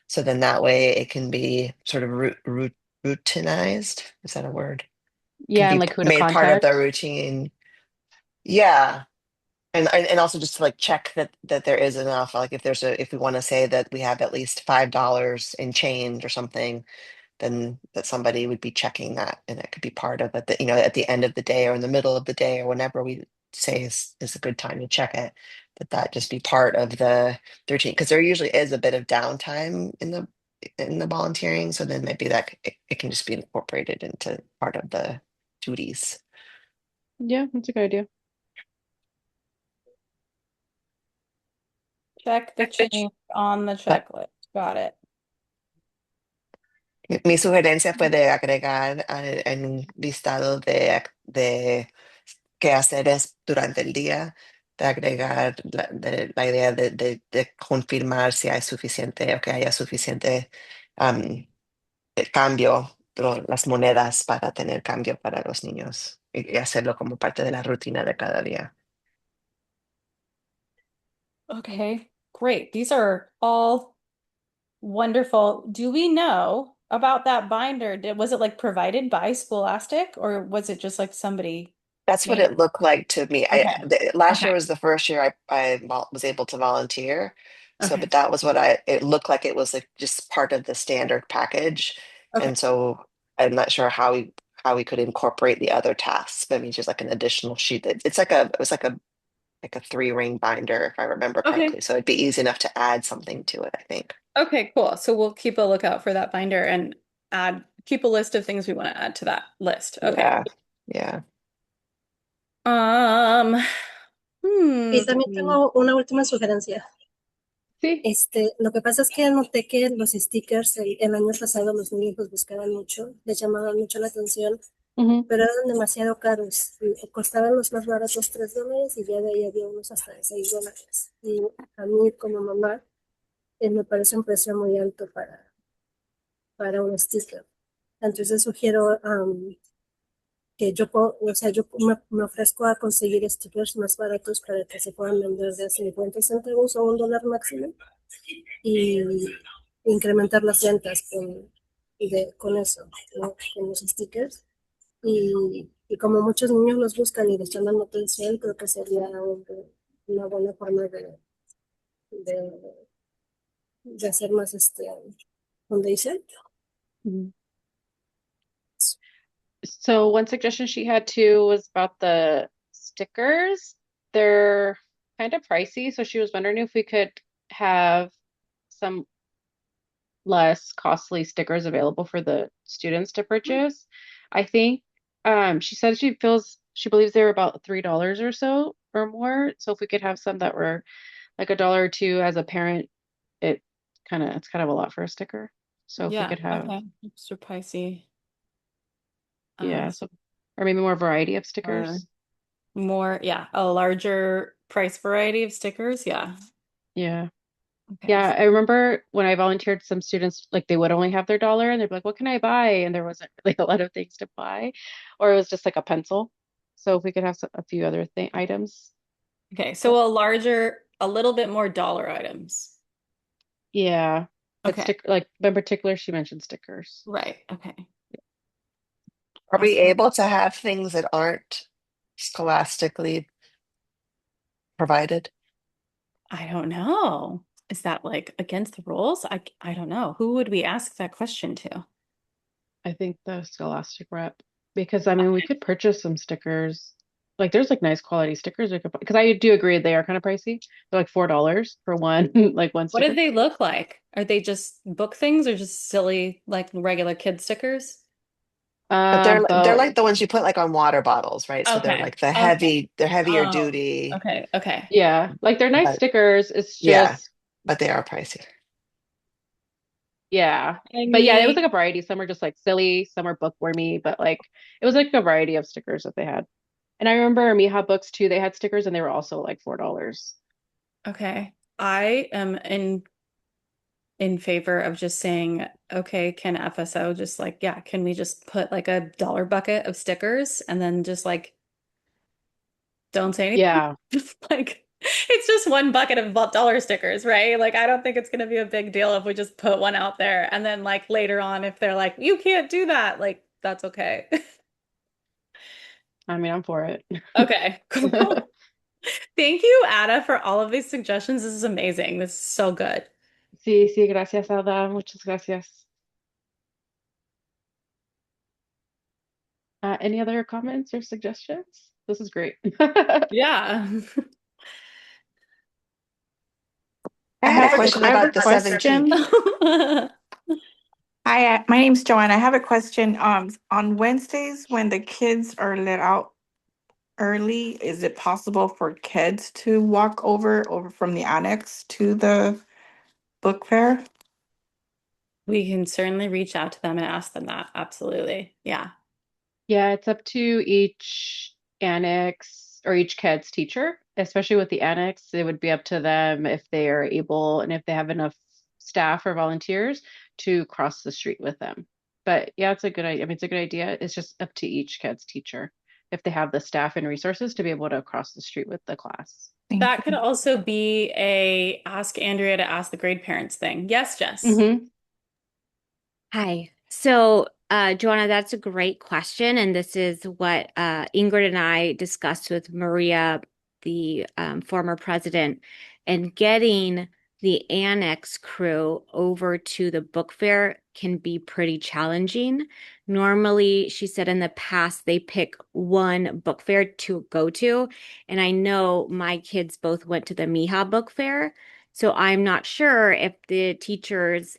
So then that way it can be sort of routinized. Is that a word? Can Yeah, and be like who to made part of the contact. routine. Yeah. And also just to like check that there is enough. Like if we want to say that we have at least $5 in change or something, then that somebody would be checking that, and it could be part of it. That at the end of the day or in the middle of the day or whenever we say is a good time to check it, that just be part of the routine because there usually is a bit of downtime in the volunteering. So then maybe that it can just be incorporated into part of the duties. Yeah, that's a good idea. Check the change on the checklist. Got it. Mi sugerencia fue de agregar en un listado de quehaceres durante el día, de agregar la idea de confirmar si hay suficiente o que haya suficiente cambio, las monedas para tener cambio para los niños y hacerlo como parte de la rutina de cada día. Okay, great. These are all wonderful. Do we know about that binder? Was it like provided by Scholastic or was it just like somebody That's what made? it looked like to me. Okay. Last Okay. year was the first year I was able to volunteer. So, Okay. but that was it looked like it was like just part of the standard package. Okay. And so I'm not sure how we could incorporate the other tasks. Maybe just like an additional sheet. It was like a 3-ring binder, if I remember Okay. correctly. So it'd be easy enough to add something to it, I think. Okay, cool. So we'll keep a lookout for that binder and add keep a list of things we want to add to that list. Okay. Yeah. Yeah. Um, Y también tengo una última sugerencia. Sí. Lo que pasa es que noté que los stickers el año pasado los niños los buscaban mucho, les llamaban mucho la atención, pero eran demasiado caros. Costaban los más baratos $3 y ya de ahí había unos hasta de $6. Y a mí como mamá me parece un precio muy alto para un sticker. Entonces sugiero que yo puedo, o sea, yo me ofrezco a conseguir stickers más baratos para que se puedan vender de 50 centavos o $1 máximo y incrementar las ventas con eso, ¿no? Con los stickers. Y como muchos niños los buscan y les llaman la atención, creo que sería una buena forma de, de hacer más foundation. So one suggestion she had too was about the stickers. They're kind of pricey, so she was wondering if we could have some less costly stickers available for the students to purchase. I think she said she believes they're about $3 or so or more. So if we could have some that were like $1 or $2 as a parent, it's kind of a lot for a sticker. So if we yeah, could have okay. Extra pricey. yeah, so or maybe more variety of Or stickers. more, yeah, a larger price variety of stickers. Yeah. Yeah. Okay. Yeah, I remember when I volunteered, some students like they would only have their dollar and they'd be like, "What can I buy?" And there wasn't like a lot of things to buy, or it was just like a pencil. So if we could have a few other thing items, Okay, so a little bit more dollar items. yeah. But Okay, like in particular, she mentioned stickers. right. Okay. Are we Awesome. able to have things that aren't scholastically provided? I don't know. Is that like against the rules? I don't know. Who would we ask that question to? I think the Scholastic rep, because I mean, we could purchase some stickers. Like there's like nice quality stickers we could, because I do agree they are kind of pricey. They're like $4 for one, like one What do sticker. they look like? Are they just book things or just silly, like regular kid stickers? But they're But like the ones you put like on water bottles, right? So they're Okay. like Okay. they're heavier Oh, duty, okay. Okay. yeah, like they're nice but stickers. It's yeah, just but they are pricey. yeah. I But yeah, it was mean, like a variety. Some were just like silly, some were bookwormy, but like it was like a variety of stickers that they had. And I remember Miha books too, they had stickers and they were also like $4. okay. I am in favor of just saying, okay, can FSO just like, yeah, can we just put like a dollar bucket of stickers and then just like don't say anything? Yeah. Just like it's just one bucket of dollar stickers, right? Like I don't think it's gonna be a big deal if we just put one out there and then like later on if they're like, you can't do that, like that's okay. I mean, I'm for it. Okay, cool. Thank you, Ada, for all of these suggestions. This is amazing. This is so good. Sí, sí, gracias, Ada. Muchas gracias. Any other comments or suggestions? This is great. Yeah. I I had a have question I have a about the question. 17th. Hi, my name's Joanne. I have a question. On Wednesdays when the kids are let out early, is it possible for kids to walk over from the annex to the book fair? We can certainly reach out to them and ask them that. Absolutely. Yeah. Yeah, it's up to each annex or each KEDS teacher, especially with the annex. It would be up to them if they are able and if they have enough staff or volunteers to cross the street with them. But yeah, it's a good idea. I mean, it's a good idea. It's just up to each KEDS teacher if they have the staff and resources to be able to cross the street with the class. Thank That could you. also be a ask Andrea to ask the grade parents thing. Yes, Jess. Mm-hmm. Hi. So, Joanna, that's a great question. And this is what Ingrid and I discussed with Maria, the former president, and getting the annex crew over to the book fair can be pretty challenging. Normally, she said in the past, they pick one book fair to go to. And I know my kids both went to the Miha book fair. So I'm not sure if the teachers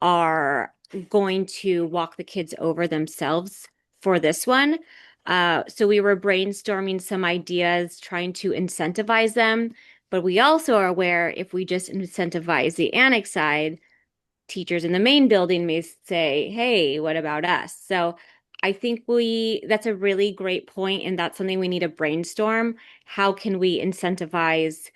are going to walk the kids over themselves for this one. So we were brainstorming some ideas, trying to incentivize them, but we also are aware if we just incentivize the annex side, teachers in the main building may say, hey, what about us? So I think that's a really great point, and that's something we need to brainstorm. How can we incentivize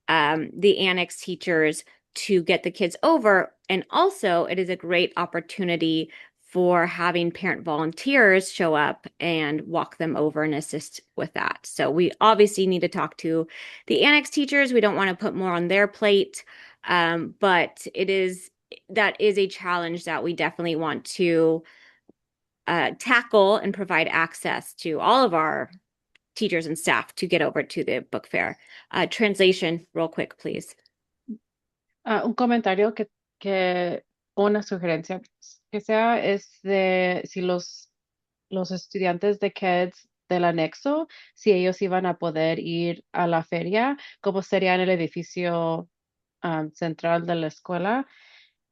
the annex teachers to get the kids over? And also, it is a great opportunity for having parent volunteers show up and walk them over and assist with that. So we obviously need to talk to the annex teachers. We don't want to put more on their plate, but that is a challenge that we definitely want to tackle and provide access to all of our teachers and staff to get over to the book fair. Translation, real quick, please. Un comentario una sugerencia que sea es de si los estudiantes de kids del anexo, si ellos iban a poder ir a la feria, como sería en el edificio central de la escuela.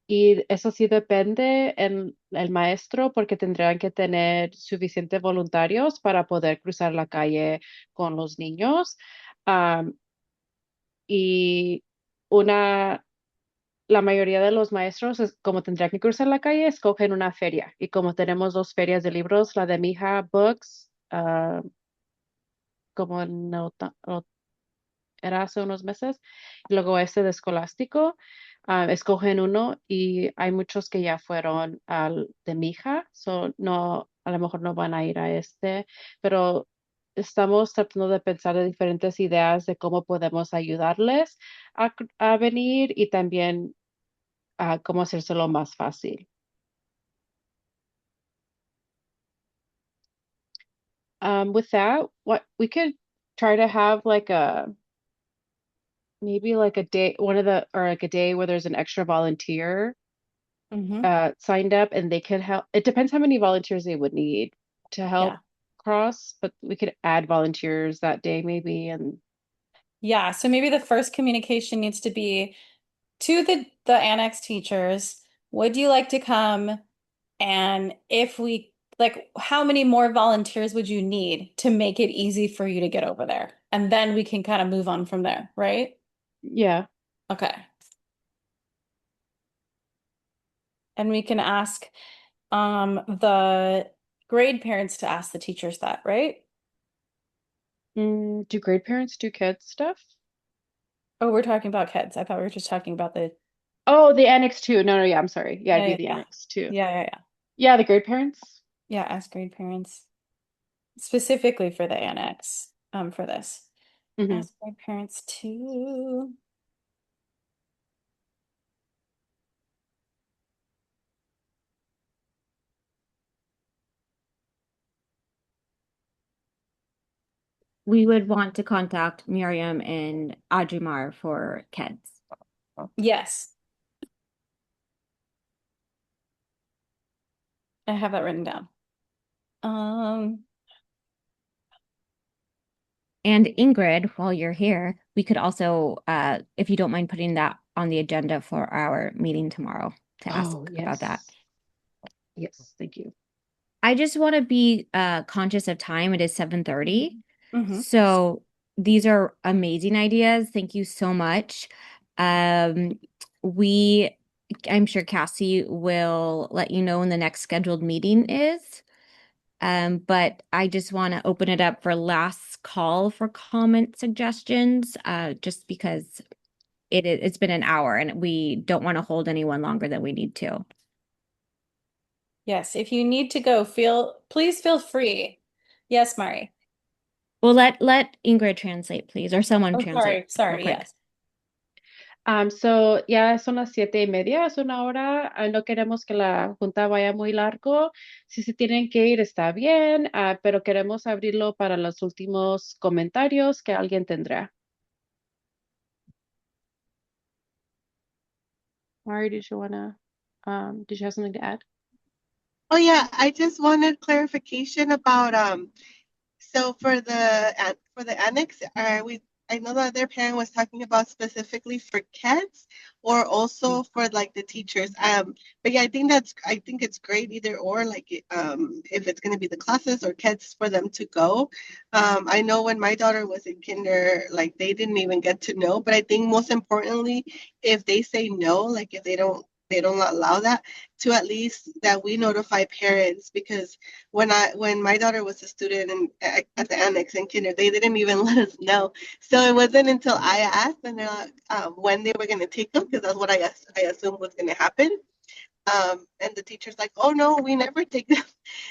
Y eso sí depende en el maestro porque tendrían que tener suficientes voluntarios para poder cruzar la calle con los niños. Am, y la mayoría de los maestros, como tendrían que cruzar la calle, escogen una feria. Y como tenemos dos ferias de libros, la de mi hija Books, como era hace unos meses, y luego este de Scholástico, escogen uno y hay muchos que ya fueron al de mi hija, no, a lo mejor no van a ir a este, pero estamos tratando de pensar de diferentes ideas de cómo podemos ayudarles a venir y también cómo hacérselo más fácil. With that, what we could try to have maybe like a day, or like a day where there's an extra volunteer signed up and they could help. It depends how many volunteers they would need to help cross, but we could add volunteers that day maybe. And Yeah, so maybe the first communication needs to be to the annex teachers. Would you like to come? And if we like, how many more volunteers would you need to make it easy for you to get over there? And then we can kind of move on from there, right? yeah. Okay. And we can ask the grade parents to ask the teachers that, right? Do grade parents do kids stuff? Oh, we're talking about kids. I thought we were just talking about the Oh, the annex too. No, yeah, I'm sorry. Yeah, it'd be the yeah. annex too. Yeah. Yeah, the grade parents. Yeah, ask grade parents specifically for the annex, for this. Ask grade parents too. We would want to contact Miriam and Ajumar for kids. Yes. I have that written down. And Ingrid, while you're here, we could also, if you don't mind putting that on the agenda for our meeting tomorrow to ask about that. Yes, thank you. I just want to be conscious of time. It is 7:30. So these are amazing ideas. Thank you so much. I'm sure Cassie will let you know when the next scheduled meeting is. But I just want to open it up for last call for comment suggestions, just because it's been an hour and we don't want to hold anyone longer than we need to. Yes, if you need to go, please feel free. Yes, Mari. Well, let Ingrid translate, please, or someone translate. Sorry, yes. So ya son las 7:30, es una hora. No queremos que la junta vaya muy largo. Si se tienen que ir, está bien, pero queremos abrirlo para los últimos comentarios que alguien tendrá. Mari, did you have something to add? Oh yeah, I just wanted clarification about so for the annex, I I know the other parent was talking about specifically for kids or also for like the teachers. But yeah, I think it's great either or, like if it's going to be the classes or kids for them to go. I know when my daughter was in kinder, like they didn't even get to know, but I think most importantly, if they say no, like if they don't allow that, to at least that we notify parents, because when my daughter was a student at the annex in kinder, they didn't even let us know. So it wasn't until I asked and when they were going to take them, because that's what I assumed was going to happen. And the teacher's like, "Oh no, we never take them."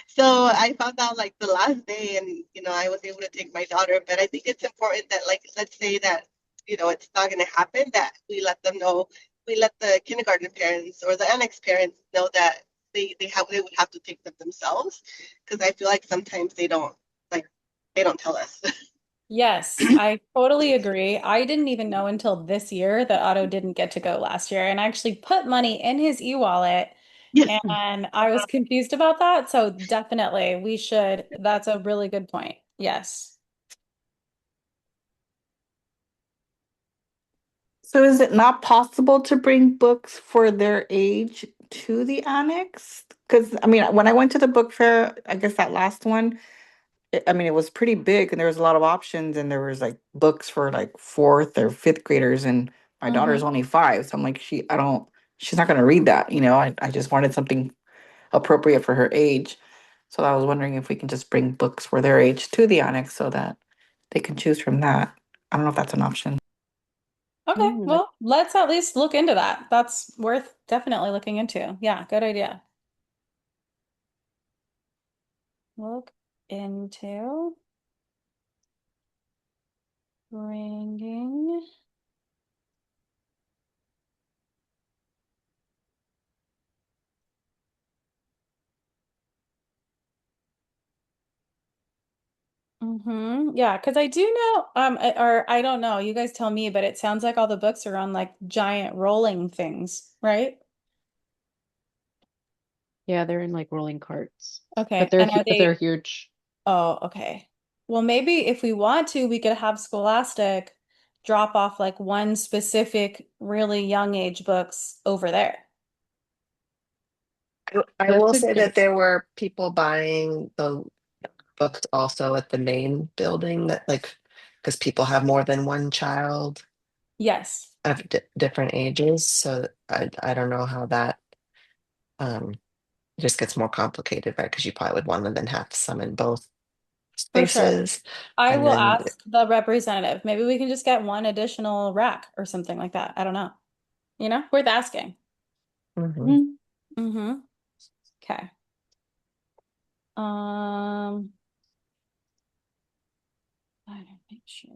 So I found out like the last day, and I was able to take my daughter. But I think it's important that, like, let's say that it's not going to happen, that we let them know. We let the kindergarten parents or the annex parents know that they would have to take them themselves, because I feel like sometimes they don't tell us. Yes, I totally agree. I didn't even know until this year that Otto didn't get to go last year, and I actually put money in his e-wallet, Yes. and I was confused about that. So definitely we should. That's a really good point. Yes. So is it not possible to bring books for their age to the annex? Because I mean, when I went to the book fair, I guess that last one, I mean, it was pretty big and there was a lot of options and there was like books for like fourth or fifth graders and my daughter's Hmm. only 5. So I'm like, she's not gonna read that, you know. I just wanted something appropriate for her age. So I was wondering if we can just bring books for their age to the annex so that they can choose from that. I don't know if that's an option. Okay, Mm, well, let's at least look into that. That's worth definitely looking into. Yeah, good idea. Look into bringing. Yeah, because I do know, or I don't know, you guys tell me, but it sounds like all the books are on like giant rolling things, right? yeah, they're in like rolling carts, but Okay, and are they're they, huge. oh, okay. Well, maybe if we want to, we could have Scholastic drop off like one specific really young age books over there. I will That's a say good. that there were people buying the books also at the main building, that like, because people have more than one child Yes, of different ages. So I don't know how that um just gets more complicated, right? Because you probably would want to then have some in both for sure. spaces. I And will then, ask the representative. Maybe we can just get one additional rack or something like that. I don't know. Worth asking. mhm. Mhm. Mm-hmm. Okay. Um, I don't make sure.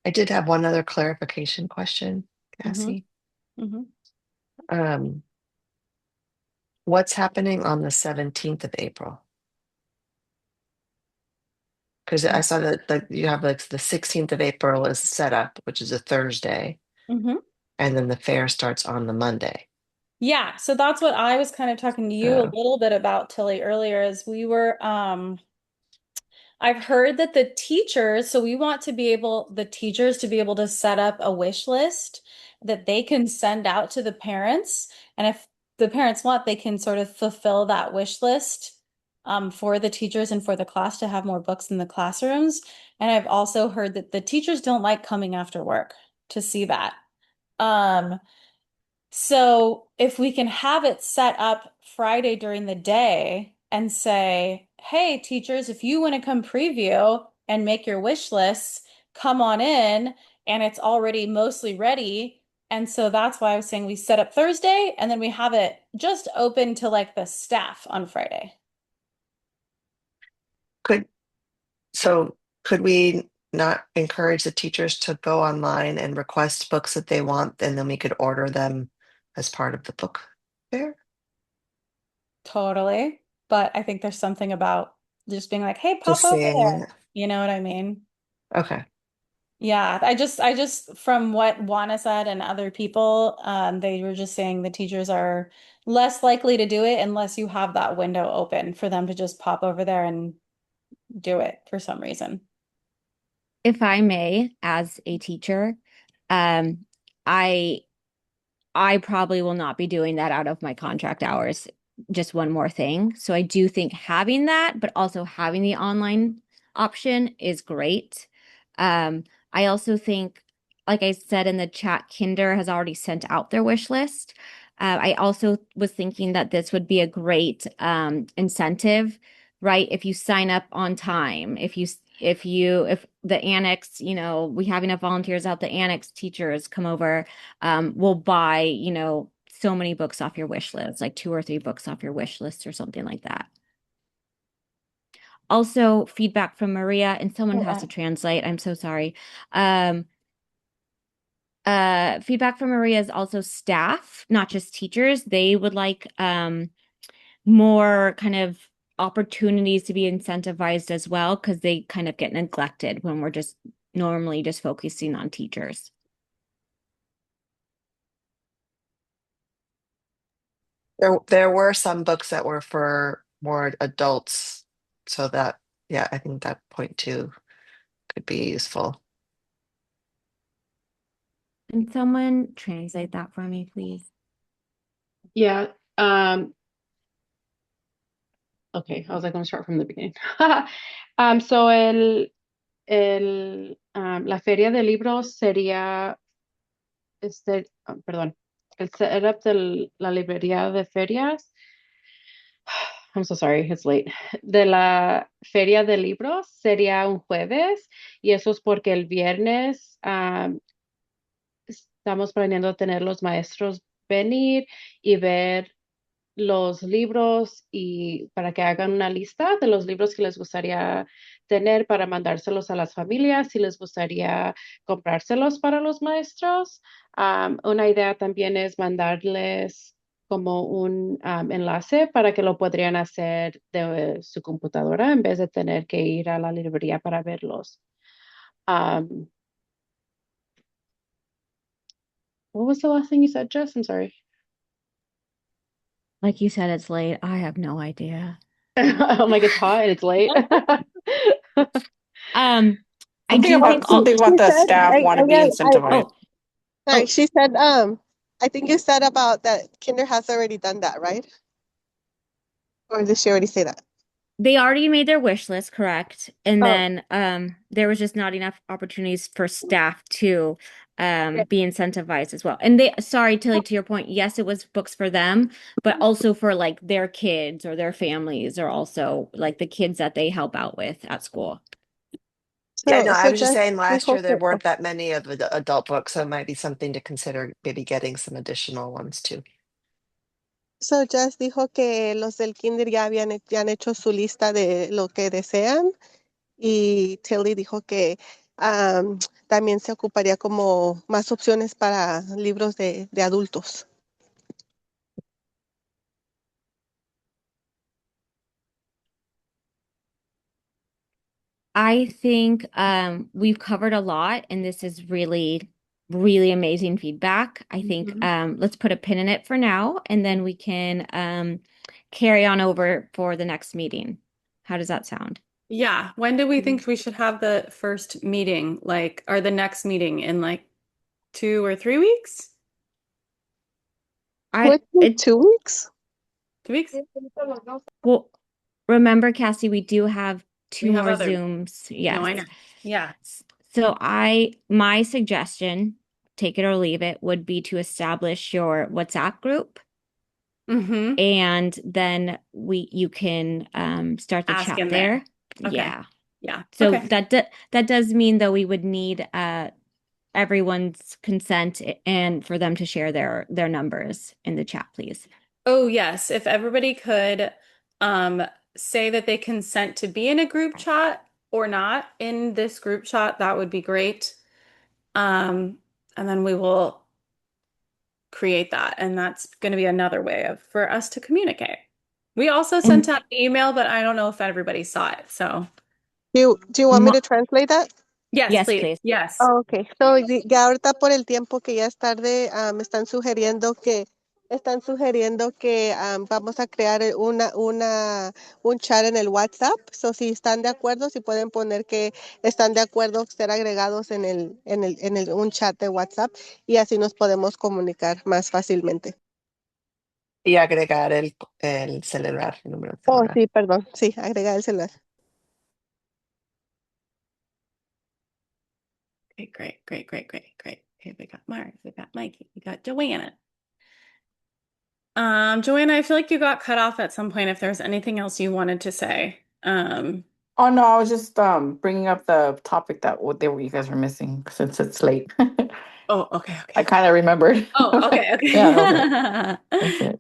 I did have one other clarification question, Mm-hmm. Cassie. Mm-hmm. Um, what's happening on the 17th of April? Because I saw that like you have like the 16th of April is set up, which is a Thursday, Mm-hmm. and then the fair starts on the Monday. Yeah, so that's what I was kind of talking to you a Uh, little bit about, Tilly, earlier as we were I've heard that so we want to be the teachers to be able to set up a wish list that they can send out to the parents. And if the parents want, they can sort of fulfill that wish list for the teachers and for the class to have more books in the classrooms. And I've also heard that the teachers don't like coming after work to see that. Um, so if we can have it set up Friday during the day and say, hey, teachers, if you want to come preview and make your wish lists, come on in, and it's already mostly ready. And so that's why I was saying we set up Thursday and then we have it just open to like the staff on Friday. could so could we not encourage the teachers to go online and request books that they want, and then we could order them as part of the book fair? Totally. But I think there's something about just being like, hey, pop Just over seeing there. it. You know what I mean? Okay. Yeah, I just from what Juana said and other people, they were just saying the teachers are less likely to do it unless you have that window open for them to just pop over there and do it for some reason. If I may, as a teacher, um, I I probably will not be doing that out of my contract hours. Just one more thing. So I do think having that, but also having the online option is great. I also think, like I said in the chat, Kinder has already sent out their wish list. I also was thinking that this would be a great incentive, right? If you sign up on time, if the annex, we have enough volunteers out, the annex teachers come over, will buy, so many books off your wish list, like 2 or 3 books off your wish list or something like that. Also, feedback from Maria, and someone has to translate. I'm so sorry. Feedback from Maria is also staff, not just teachers. They would like more kind of opportunities to be incentivized as well, because they kind of get neglected when we're just normally just focusing on teachers. There were some books that were for more adults, so that, yeah, I think that point too could be useful. Can someone translate that for me, please? Yeah. Okay, I was like, I'm gonna start from the beginning. So la feria de libros sería, perdón, el setup de la librería de ferias. I'm so sorry, it's late. De la feria de libros sería un jueves, y eso es porque el viernes estamos planeando tener los maestros venir y ver los libros y para que hagan una lista de los libros que les gustaría tener para mandárselos a las familias, si les gustaría comprárselos para los maestros. Una idea también es mandarles como un enlace para que lo podrían hacer de su computadora en vez de tener que ir a la librería para verlos. What was the last thing you said, Jess? I'm sorry. Like you said, it's late. I have no idea. I'm like, it's hot and it's late. I Something do about think something about the said, staff want to be incentivized. oh, sorry, oh, she said, I think you said about that Kinder has already done that, right? Or did she already say that? they already made their wish list, correct? And Oh, then there was just not enough opportunities for staff to be incentivized as well. And sorry, Tilly, to your point, yes, it was books for them, but also for like their kids or their families, or also like the kids that they help out with at school. Yeah, no, I was just Jess saying last dijo year there que, weren't that many of the adult books, so it might be something to consider, maybe getting some additional ones too. so Jess dijo que los del Kinder ya han hecho su lista de lo que desean, y Tilly dijo que también se ocuparía como más opciones para libros de adultos. I think we've covered a lot, and this is really, really amazing feedback. I think let's put a pin in it for now, and then we can carry on over for the next meeting. How does that sound? Yeah. When do we think we should have the first meeting, like, or the next meeting in like 2 or 3 weeks? What, 2 weeks? 2 weeks? Well, remember, Cassie, we do have two We have more other- Zooms. Yes. No, I know. Yeah. So my suggestion, take it or leave it, would be to establish your WhatsApp group. Mm-hmm. And then you can start the Ask chat in there. Okay. Yeah. Yeah. So Okay. that does mean, though, we would need everyone's consent and for them to share their numbers in the chat, please. Oh, yes. If everybody could say that they consent to be in a group chat or not in this group chat, that would be great. And then we will create that. And that's going to be another way for us to communicate. We also sent out an email, but I don't know if everybody saw it. So Do you want me to translate that? yes, please. Please. Yes. Oh, okay. So ya ahorita por el tiempo que ya es tarde, me están sugiriendo que están sugiriendo que vamos a crear un chat en el WhatsApp. So, si están de acuerdo, si pueden poner que están de acuerdo ser agregados en un chat de WhatsApp y así nos podemos comunicar más fácilmente. Y agregar el celular, el número de Oh, celular. sí, perdón. Sí, agregar el celular. Okay, great. Okay, we got Mark, we got Mikey, we got Joanna. Joanna, I feel like you got cut off at some point if there was anything else you wanted to say. Oh no, I was just bringing up the topic that what you guys were missing since it's late. Oh, okay. I kind of remembered. Oh, okay. Yeah, that's it.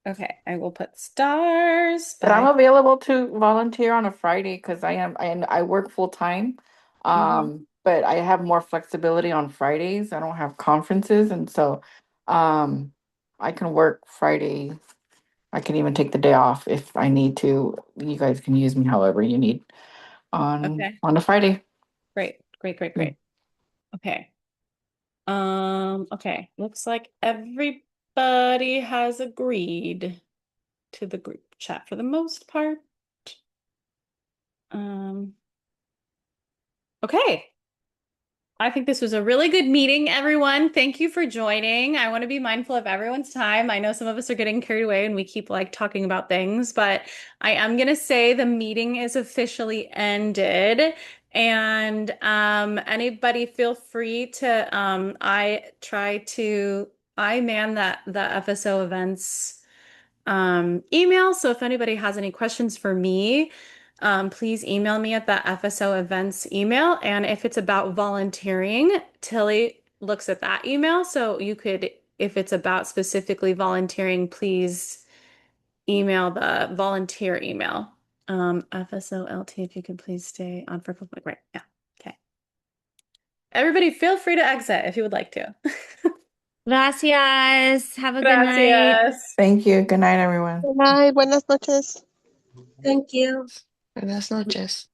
Okay, I will put stars. But I'm available to volunteer on a Friday because I work full time. But I have more flexibility on Fridays. I don't have conferences, and so I can work Friday. I can even take the day off if I need to. You guys can use me however you need on a Friday. Great. Okay. Okay. Looks like everybody has agreed to the group chat for the most part. Okay. I think this was a really good meeting, everyone. Thank you for joining. I want to be mindful of everyone's time. I know some of us are getting carried away and we keep like talking about things, but I am going to say the meeting is officially ended. And anybody feel free to I man the FSO events email. So if anybody has any questions for me, please email me at the FSO events email. And if it's about volunteering, Tilly looks at that email. So you could, if it's about specifically volunteering, please email the volunteer email. FSOLT, if you could please stay on for public. Right. Yeah. Okay. Everybody feel free to exit if you would like to. Gracias. Have a good night. Gracias. Thank you. Good night, everyone. Bye, buenas noches. Thank you. Buenas noches.